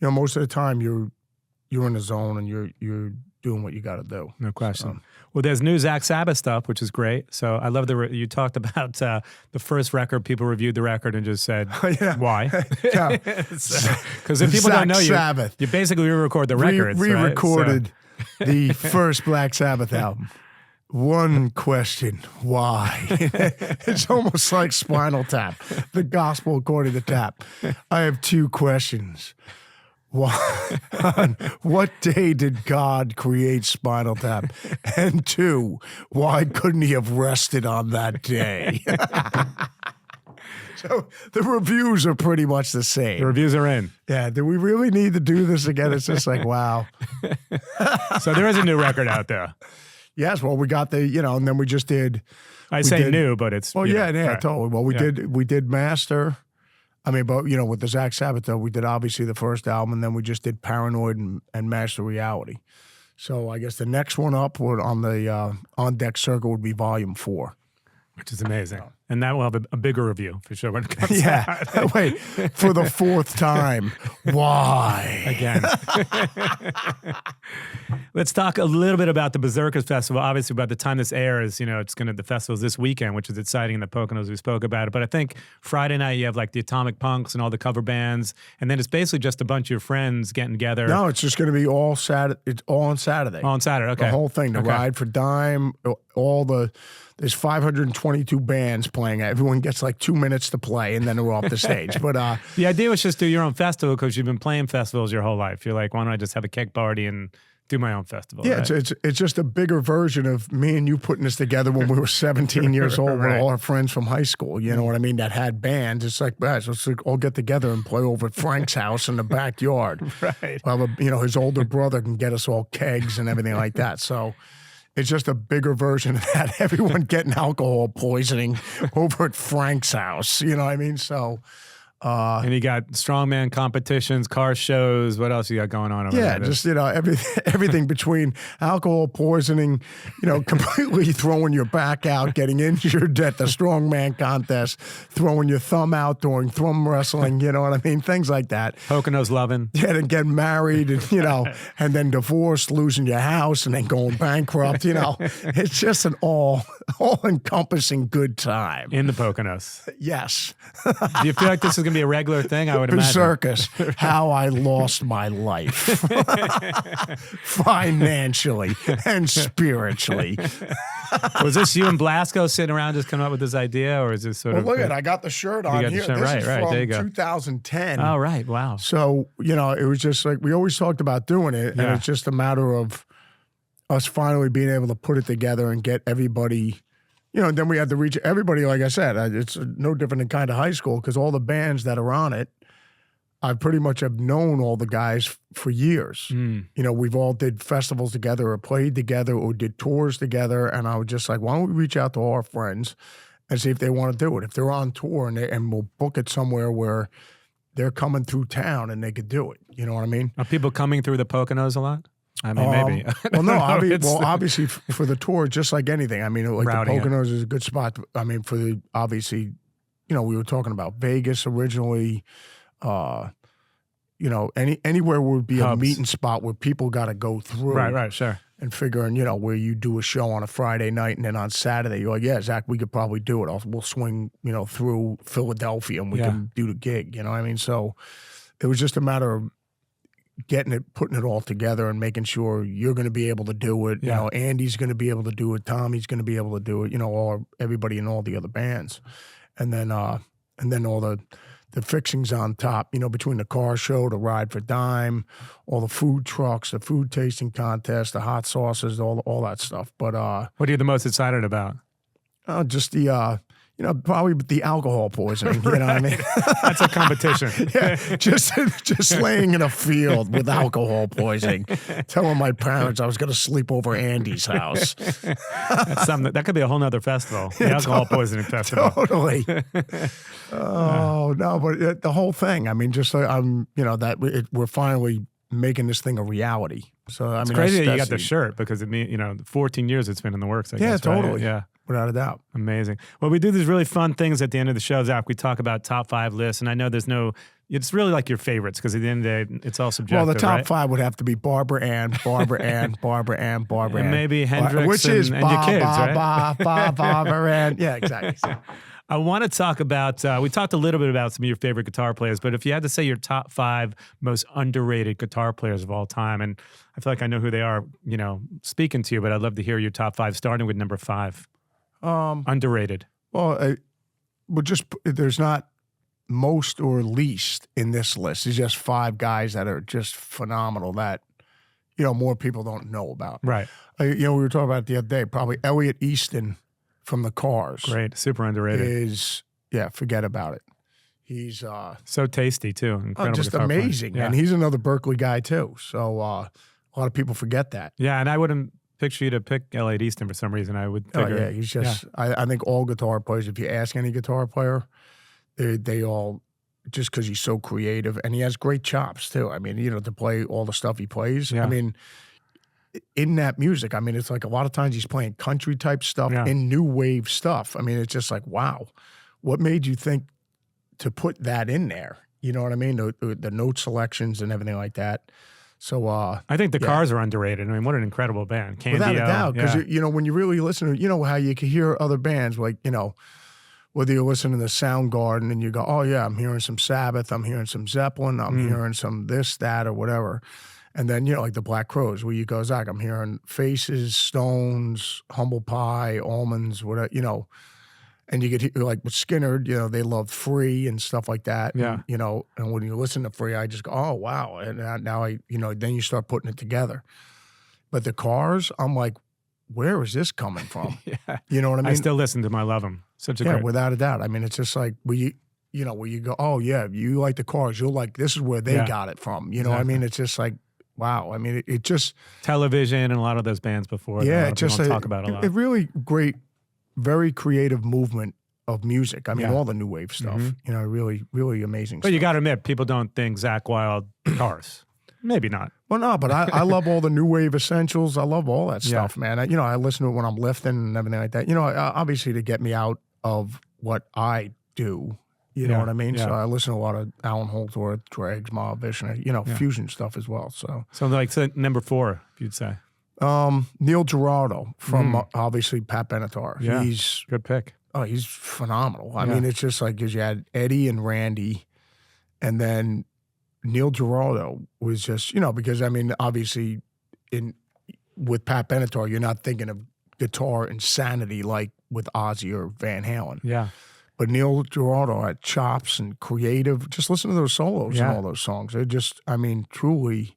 most of the time you're in the zone and you're doing what you got to do. No question. Well, there's new Zakk Sabbath stuff, which is great. So I love you talked about the first record. People reviewed the record and just said, why? Because if people don't know you basically re-record the records. Re-recorded the first Black Sabbath album. One question, why? It's almost like Spinal Tap, the gospel according to Tap. I have two questions. Why, on what day did God create Spinal Tap? And two, why couldn't he have rested on that day? So the reviews are pretty much the same. The reviews are in. Yeah. Do we really need to do this again? It's just like, wow. So there is a new record out there. Yes. Well, we got and then we just did. I say new, but it's. Well, totally. Well, we did Master. I mean, but with the Zakk Sabbath though, we did obviously the first album, and then we just did Paranoid and Master Reality. So I guess the next one up on the On Deck circuit would be Volume 4. Which is amazing. And that will have a bigger review for sure when it comes out. Wait, for the fourth time. Why? Again. Let's talk a little bit about the Berserkers Festival. Obviously, by the time this airs, the festival's this weekend, which is exciting in the Poconos. We spoke about it. But I think Friday night you have like the Atomic Punks and all the cover bands. And then it's basically just a bunch of your friends getting together. No, it's just going to be all Saturday. It's all on Saturday. All on Saturday, okay. The whole thing, the Ride for Dime, there's 522 bands playing. Everyone gets like 2 minutes to play, and then they're off the stage. But the idea was just do your own festival, because you've been playing festivals your whole life. You're like, why don't I just have a keg party and do my own festival? Yeah, right? it's just a bigger version of me and you putting this together when we were 17 years old with all our friends from high school. You know what I mean? That had bands. It's like, guys, let's all get together and play over at Frank's house in the backyard. Right. Well, his older brother can get us all kegs and everything like that. So. It's just a bigger version of that. Everyone getting alcohol poisoning over at Frank's house. You know what I mean? So, And you got strongman competitions, car shows. What else you got going on over there? Just, everything between alcohol poisoning, completely throwing your back out, getting injured at the strongman contest, throwing your thumb out during thumb wrestling, you know what I mean? Things like that. Poconos loving. Yeah, and getting married and, and then divorced, losing your house and then going bankrupt, It's just an all-encompassing good time. In the Poconos. Yes. Do you feel like this is going to be a regular thing? I would imagine. Circus, how I lost my life financially and spiritually. Was this you and Blasco sitting around just coming up with this idea, or is this sort of? Look at, I got the shirt on here. Shirt. This is right. from There you go. 2010. Oh, right. Wow. So, it was just like, we always talked about doing it, and it's just a matter of us finally being able to put it together and get everybody, and then we had to reach everybody. Like I said, it's no different than kind of high school, because all the bands that are on it, I pretty much have known all the guys for years. We've all did festivals together or played together or did tours together. And I was just like, why don't we reach out to all our friends and see if they want to do it? If they're on tour and we'll book it somewhere where they're coming through town and they could do it. You know what I mean? Are people coming through the Poconos a lot? I mean, maybe. Well, no, obviously for the tour, just like anything. I mean, like the Poconos is a good spot. I mean, for the, obviously, we were talking about Vegas originally. Anywhere would be Hubs. a meeting spot where people got to go through. Right, sure. And figuring, where you do a show on a Friday night and then on Saturday, you're like, yeah, Zakk, we could probably do it. We'll swing, through Philadelphia and we can do the gig. You know what I mean? So it was just a matter of putting it all together and making sure you're going to be able to do it. Yeah. Andy's going to be able to do it. Tommy's going to be able to do it. Everybody in all the other bands. And then all the fixings on top, between the car show, the Ride for Dime, all the food trucks, the food tasting contest, the hot sauces, all that stuff. But what are you the most excited about? Just the probably the alcohol poisoning. You know what I mean? That's a competition. Yeah, just laying in a field with alcohol poisoning, telling my parents I was going to sleep over Andy's house. That's something that could be a whole nother festival. The alcohol poisoning festival. Totally. Oh no, but the whole thing. I mean, just we're finally making this thing a reality. So I mean, it's crazy that you got the shirt, because it means 14 years it's been in the works. I guess, totally. Right? Yeah. Without a doubt. Amazing. Well, we do these really fun things at the end of the show, Zakk. We talk about top 5 lists, and I know it's really like your favorites, because at the end of the day, it's all subjective. Well, the top right? 5 would have to be Barbara Ann, Barbara Ann, Barbara Ann, Barbara Ann. And maybe Hendrix which is and your kids, right? Barbara Ann. Yeah, exactly. I want to talk about, we talked a little bit about some of your favorite guitar players, but if you had to say your top 5 most underrated guitar players of all time, and I feel like I know who they are, speaking to you, but I'd love to hear your top 5, starting with number 5. Underrated. Well, there's not most or least in this list. It's just 5 guys that are just phenomenal that, more people don't know about. Right. We were talking about it the other day, probably Elliot Easton from the Cars. Great. Super underrated. Forget about it. He's so tasty too. Incredible just guitar player. amazing. Yeah. And he's another Berkeley guy too. So a lot of people forget that. Yeah, and I wouldn't picture you to pick Elliot Easton for some reason. I would figure. Oh, yeah, he's just, I think all guitar players, if you ask any guitar player, they all, just because he's so creative, and he has great chops too. I mean, to play all the stuff he plays. Yeah. I mean, in that music, I mean, it's like a lot of times he's playing country type stuff and new wave stuff. I mean, it's just like, wow, what made you think to put that in there? You know what I mean? The note selections and everything like that. So I think the Cars are underrated. I mean, what an incredible band. Candio, without a doubt, because when you really listen to, how you can hear other bands, like whether you're listening to Soundgarden and you go, oh yeah, I'm hearing some Sabbath, I'm hearing some Zeppelin, I'm hearing some this, that, or whatever, and then like the Black Crowes, where you go, Zakk, I'm hearing Faces, Stones, Humble Pie, Almonds, whatever, And you get like with Skinner, they love Free and stuff like that. Yeah. And, and when you listen to Free, I just go, oh wow, and now then you start putting it together. But the Cars, I'm like, where is this coming from? Yeah. You know what I mean? I still listen to them. I love them. Such a great. Without a doubt. I mean, it's just like where you go, oh yeah, you like the Cars, you'll like, this is where they got it from. You know what I mean? It's just like, wow. I mean, it just television and a lot of those bands before. Yeah, just talk about a lot. A really great, very creative movement of music. I mean, Yeah. all the new wave stuff. You know, really, really amazing. But you got to admit, people don't think Zakk Wylde guitars. Maybe not. Well, no, but I love all the new wave essentials. I love all that Yeah. stuff, man. You know, I listen to it when I'm lifting and everything like that. You know, obviously to get me out of what I do. You know Yeah, what I mean? yeah. So I listen to a lot of Alan Holdsworth, Dregs, Mahavishnu, fusion stuff as well. So Number 4, if you'd say. Neil Giraldo from obviously Pat Benatar. Yeah. He's Good pick. he's phenomenal. I Yeah. mean, it's just like because you had Eddie and Randy, and then Neil Giraldo was just because I mean obviously with Pat Benatar you're not thinking of guitar insanity like with Ozzy or Van Halen. Yeah. But Neil Giraldo had chops and creative. Just listen to those solos and all those songs. They're just, I mean, truly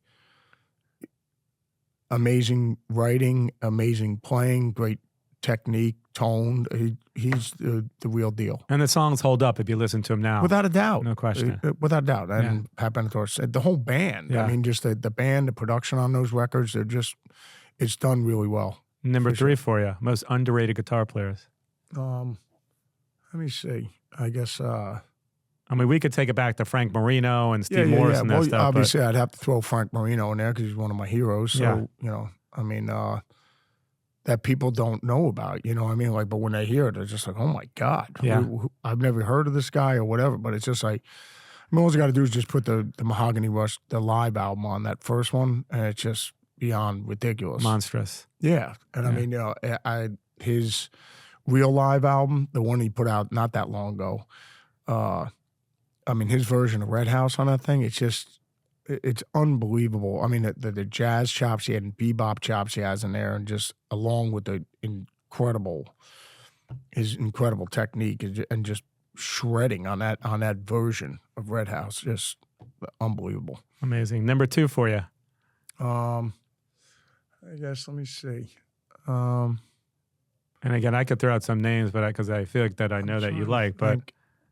amazing writing, amazing playing, great technique, tone. He's the real deal. And the songs hold up if you listen to them now. Without a doubt. No question. Without a doubt. And Pat Benatar said the whole band. Yeah. I mean, just the band, the production on those records, it's done really well. Number 3 for you. Most underrated guitar players. Let me see. I guess. I mean, we could take it back to Frank Marino and Steve Morris and that well, stuff. obviously, I'd have to throw Frank Marino in there because he's one of my heroes. So, Yeah. I mean, that people don't know about, you know what I mean? Like, but when they hear it, they're just like, oh my God. Yeah. I've never heard of this guy or whatever. But it's just like, I mean, all you got to do is just put the Mahogany Rush, the live album on that first one, and it's just beyond ridiculous. Monstrous. Yeah. And I mean, his real live album, the one he put out not that long ago, I mean, his version of Red House on that thing, it's unbelievable. I mean, the jazz chops he had and bebop chops he has in there, and just along with his incredible technique and just shredding on that version of Red House, just unbelievable. Amazing. Number 2 for you. I guess, let me see. And again, I could throw out some names, but because I feel like that I know that you like, but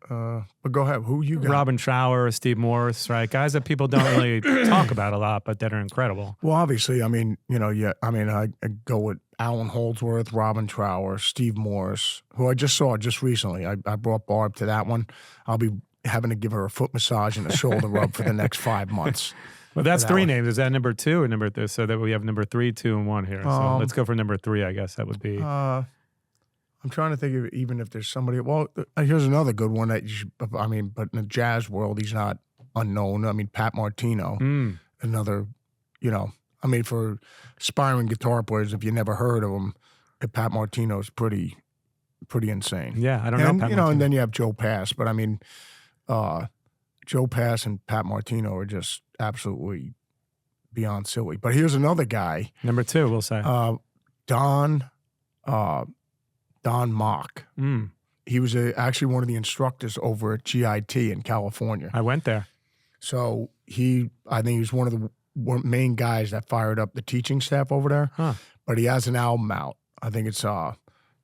go ahead. Who you got? Robin Trower, Steve Morris, right? Guys that people don't really talk about a lot, but that are incredible. Well, obviously, I mean, I go with Alan Holdsworth, Robin Trower, Steve Morris, who I just saw just recently. I brought Barb to that one. I'll be having to give her a foot massage and a shoulder rub for the next 5 months. Well, that's 3 names. Is that number 2 or number 3? So that we have number 3, 2, and 1 here. So let's go for number 3, I guess that would be. I'm trying to think of even if there's somebody. Well, here's another good one that you should, I mean, but in the jazz world, he's not unknown. I mean, Pat Martino, another, I mean, for aspiring guitar players, if you never heard of him, Pat Martino's pretty insane. Yeah, I don't know. Pat Martino. And then you have Joe Pass, but I mean, Joe Pass and Pat Martino are just absolutely beyond silly. But here's another guy. Number 2, we'll say. Don Mock. He was actually one of the instructors over at GIT in California. I went there. So I think he was one of the main guys that fired up the teaching staff over there. Huh. But he has an album out. I think it's Don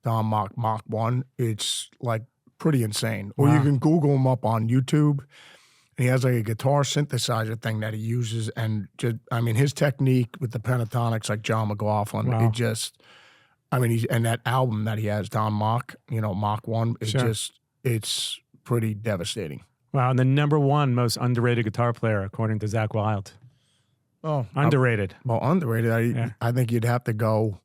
Mock, Mach 1. It's like pretty insane. Or you can Google him up on YouTube. And he has like a guitar synthesizer thing that he uses. And just, I mean, his technique with the pentatonics, like John McLaughlin, it just... I mean, and that album that he has, Don Mock, Mach 1, it's pretty devastating. Wow, and the number 1 most underrated guitar player, according to Zakk Wylde. Oh, underrated. Underrated. I think I'd have to go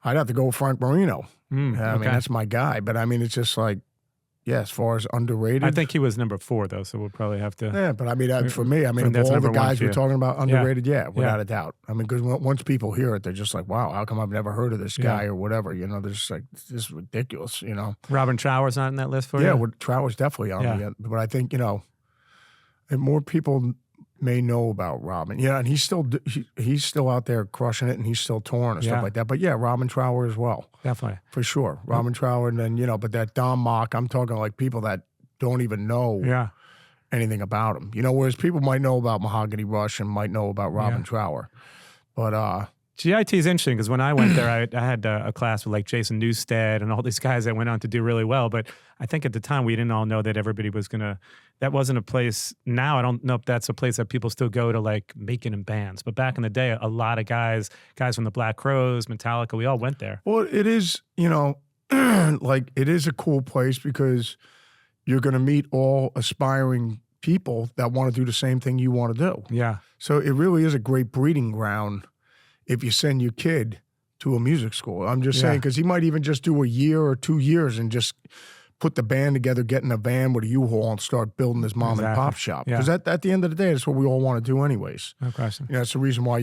with Frank Marino. I mean, that's my guy. But I mean, it's just like, as far as underrated. I think he was number 4, though, so we'll probably have to. Yeah, but I mean, for me, I mean, of all the guys we're talking about underrated, without a doubt. I mean, because once people hear it, they're just like, wow, how come I've never heard of this guy or whatever? They're just like, this is ridiculous, Robin Trower's not in that list for you? Yeah, Trower's definitely on me. But I think, and more people may know about Robin. Yeah, and he's still out there crushing it, and he's still touring and stuff like that. But yeah, Robin Trower as well. Definitely. For sure. Robin Trower, and then, but that Don Mock, I'm talking like people that don't even know anything about him. Whereas people might know about Mahogany Rush and might know about Robin Trower. But GIT is interesting because when I went there, I had a class with like Jason Newsted and all these guys that went on to do really well. But I think at the time we didn't all know that everybody was that wasn't a place. Now I don't know if that's a place that people still go to like making in bands. But back in the day, a lot of guys from the Black Crowes, Metallica, we all went there. Well, it is, like it is a cool place because you're going to meet all aspiring people that want to do the same thing you want to do. Yeah. So it really is a great breeding ground if you send your kid to a music school. I'm just saying, because he might even just do a year or 2 years and just put the band together, get in a van with a U-Haul and start building his mom and pop shop. Because at the end of the day, that's what we all want to do anyways. No question. You know, that's the reason why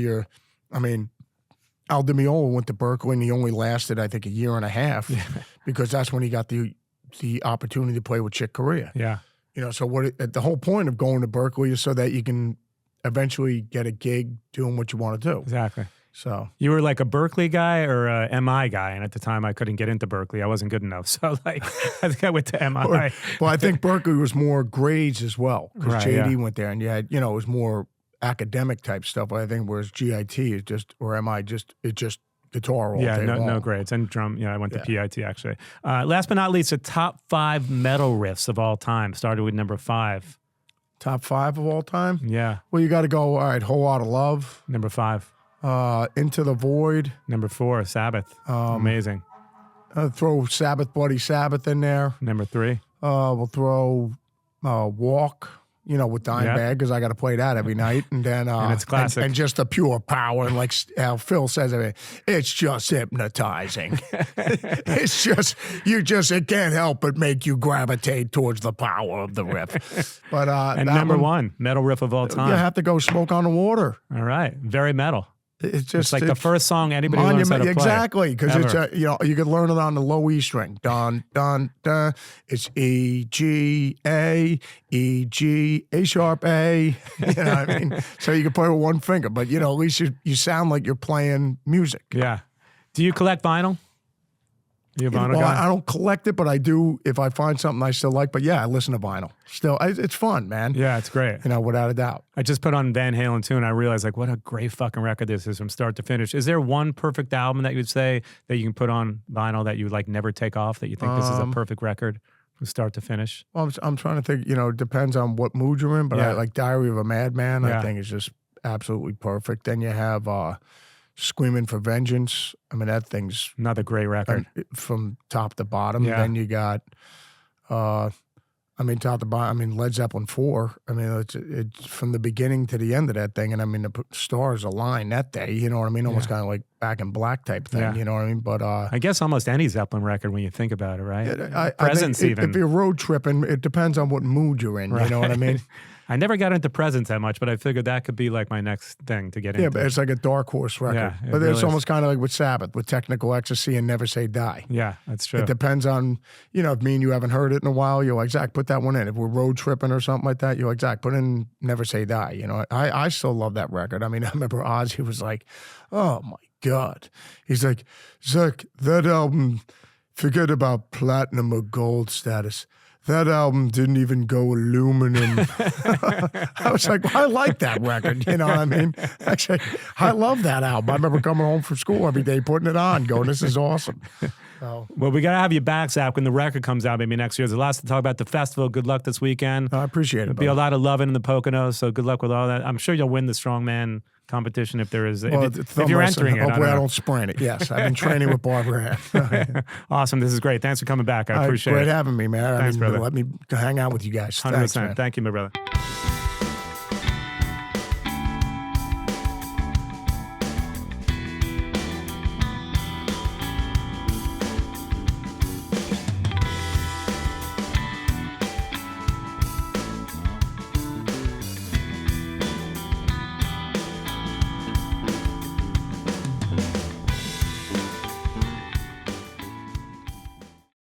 Al Di Meola went to Berkeley and he only lasted, I think, a year and a half because that's when he got the opportunity to play with Chick Corea. Yeah. You know, so the whole point of going to Berkeley is so that you can eventually get a gig doing what you want to do. Exactly. So you were like a Berkeley guy or a MI guy, and at the time I couldn't get into Berkeley. I wasn't good enough, so like I think I went to MI. Well, I think Berkeley was more grades as well because Right, JD went there, and you had, you know, it was more academic type stuff. I think whereas GIT is just, or MI just guitar all day long. No grades and drum. I went to PIT actually. Last but not least, the top 5 metal riffs of all time. Started with number 5. Top 5 of all time? Yeah. Well, you got to go. All right, Whole Lotta Love. Number 5. Into the Void. Number 4, Sabbath. Amazing. Throw Sabbath, Bloody Sabbath in there. Number 3. We'll throw Walk, you know, with Dimebag, because I got to play that every night. And then and it's classic. And just the pure power. And like Phil says, it's just hypnotizing. It's just, it can't help but make you gravitate towards the power of the riff. But and number 1, metal riff of all time. You have to go Smoke on the Water. All right. Very metal. It's like the first song anybody learns how to play. Exactly, because it's you know, you could learn it on the low E string. Dun dun dun. It's E G A sharp A. You know what I mean? So you can play with one finger, but you know, at least you sound like you're playing music. Yeah. Do you collect vinyl? You a vinyl guy? I don't collect it, but I do if I find something I still like. But yeah, I listen to vinyl. Still, it's fun, man. Yeah, it's great. You know, without a doubt. I just put on Van Halen too, and I realized like what a great fucking record this is from start to finish. Is there one perfect album that you'd say that you can put on vinyl that you would like never take off, that you think this is a perfect record from start to finish? Well, I'm trying to think. You know, it depends on what mood you're in, but I like Diary of a Madman. I think is just absolutely perfect. Then you have Screaming for Vengeance. I mean, that thing's another great record from top to bottom. Yeah. Then you got, top to bottom. Led Zeppelin 4. It's from the beginning to the end of that thing. And the stars align that day. You know what I mean? Almost kind of like Back in Black type thing. You know what I mean? But I guess almost any Zeppelin record when you think about it, right? Presence even. If you're road tripping, it depends on what mood you're in. Right. You know what I mean? I never got into Presence that much, but I figured that could be like my next thing to get into. Yeah, but it's like a dark horse record. Yeah, but it's almost kind of like with Sabbath, with Technical Ecstasy and Never Say Die. Yeah, that's true. It depends on, if me and you haven't heard it in a while, you're like, Zakk, put that one in. If we're road tripping or something like that, you're like, Zakk, put in Never Say Die. I still love that record. I remember Ozzy was like, oh my God. He's like, Zakk, that album, forget about platinum or gold status. That album didn't even go aluminum. I was like, well, I like that record. You know what I mean? Actually, I love that album. I remember coming home from school every day, putting it on, going, this is awesome. So, well, we got to have you back, Zakk, when the record comes out maybe next year. There's lots to talk about the festival. Good luck this weekend. I appreciate it. There'll be a lot of loving in the Poconos, so good luck with all that. I'm sure you'll win the strongman competition if there is. If you're entering it. Hopefully I don't sprain it. Yes, I've been training with Barbara. Awesome. This is great. Thanks for coming back. I appreciate it. Great having me, man. Thanks, brother. Let me hang out with you guys. 100%. Thanks, man. Thank you, my brother.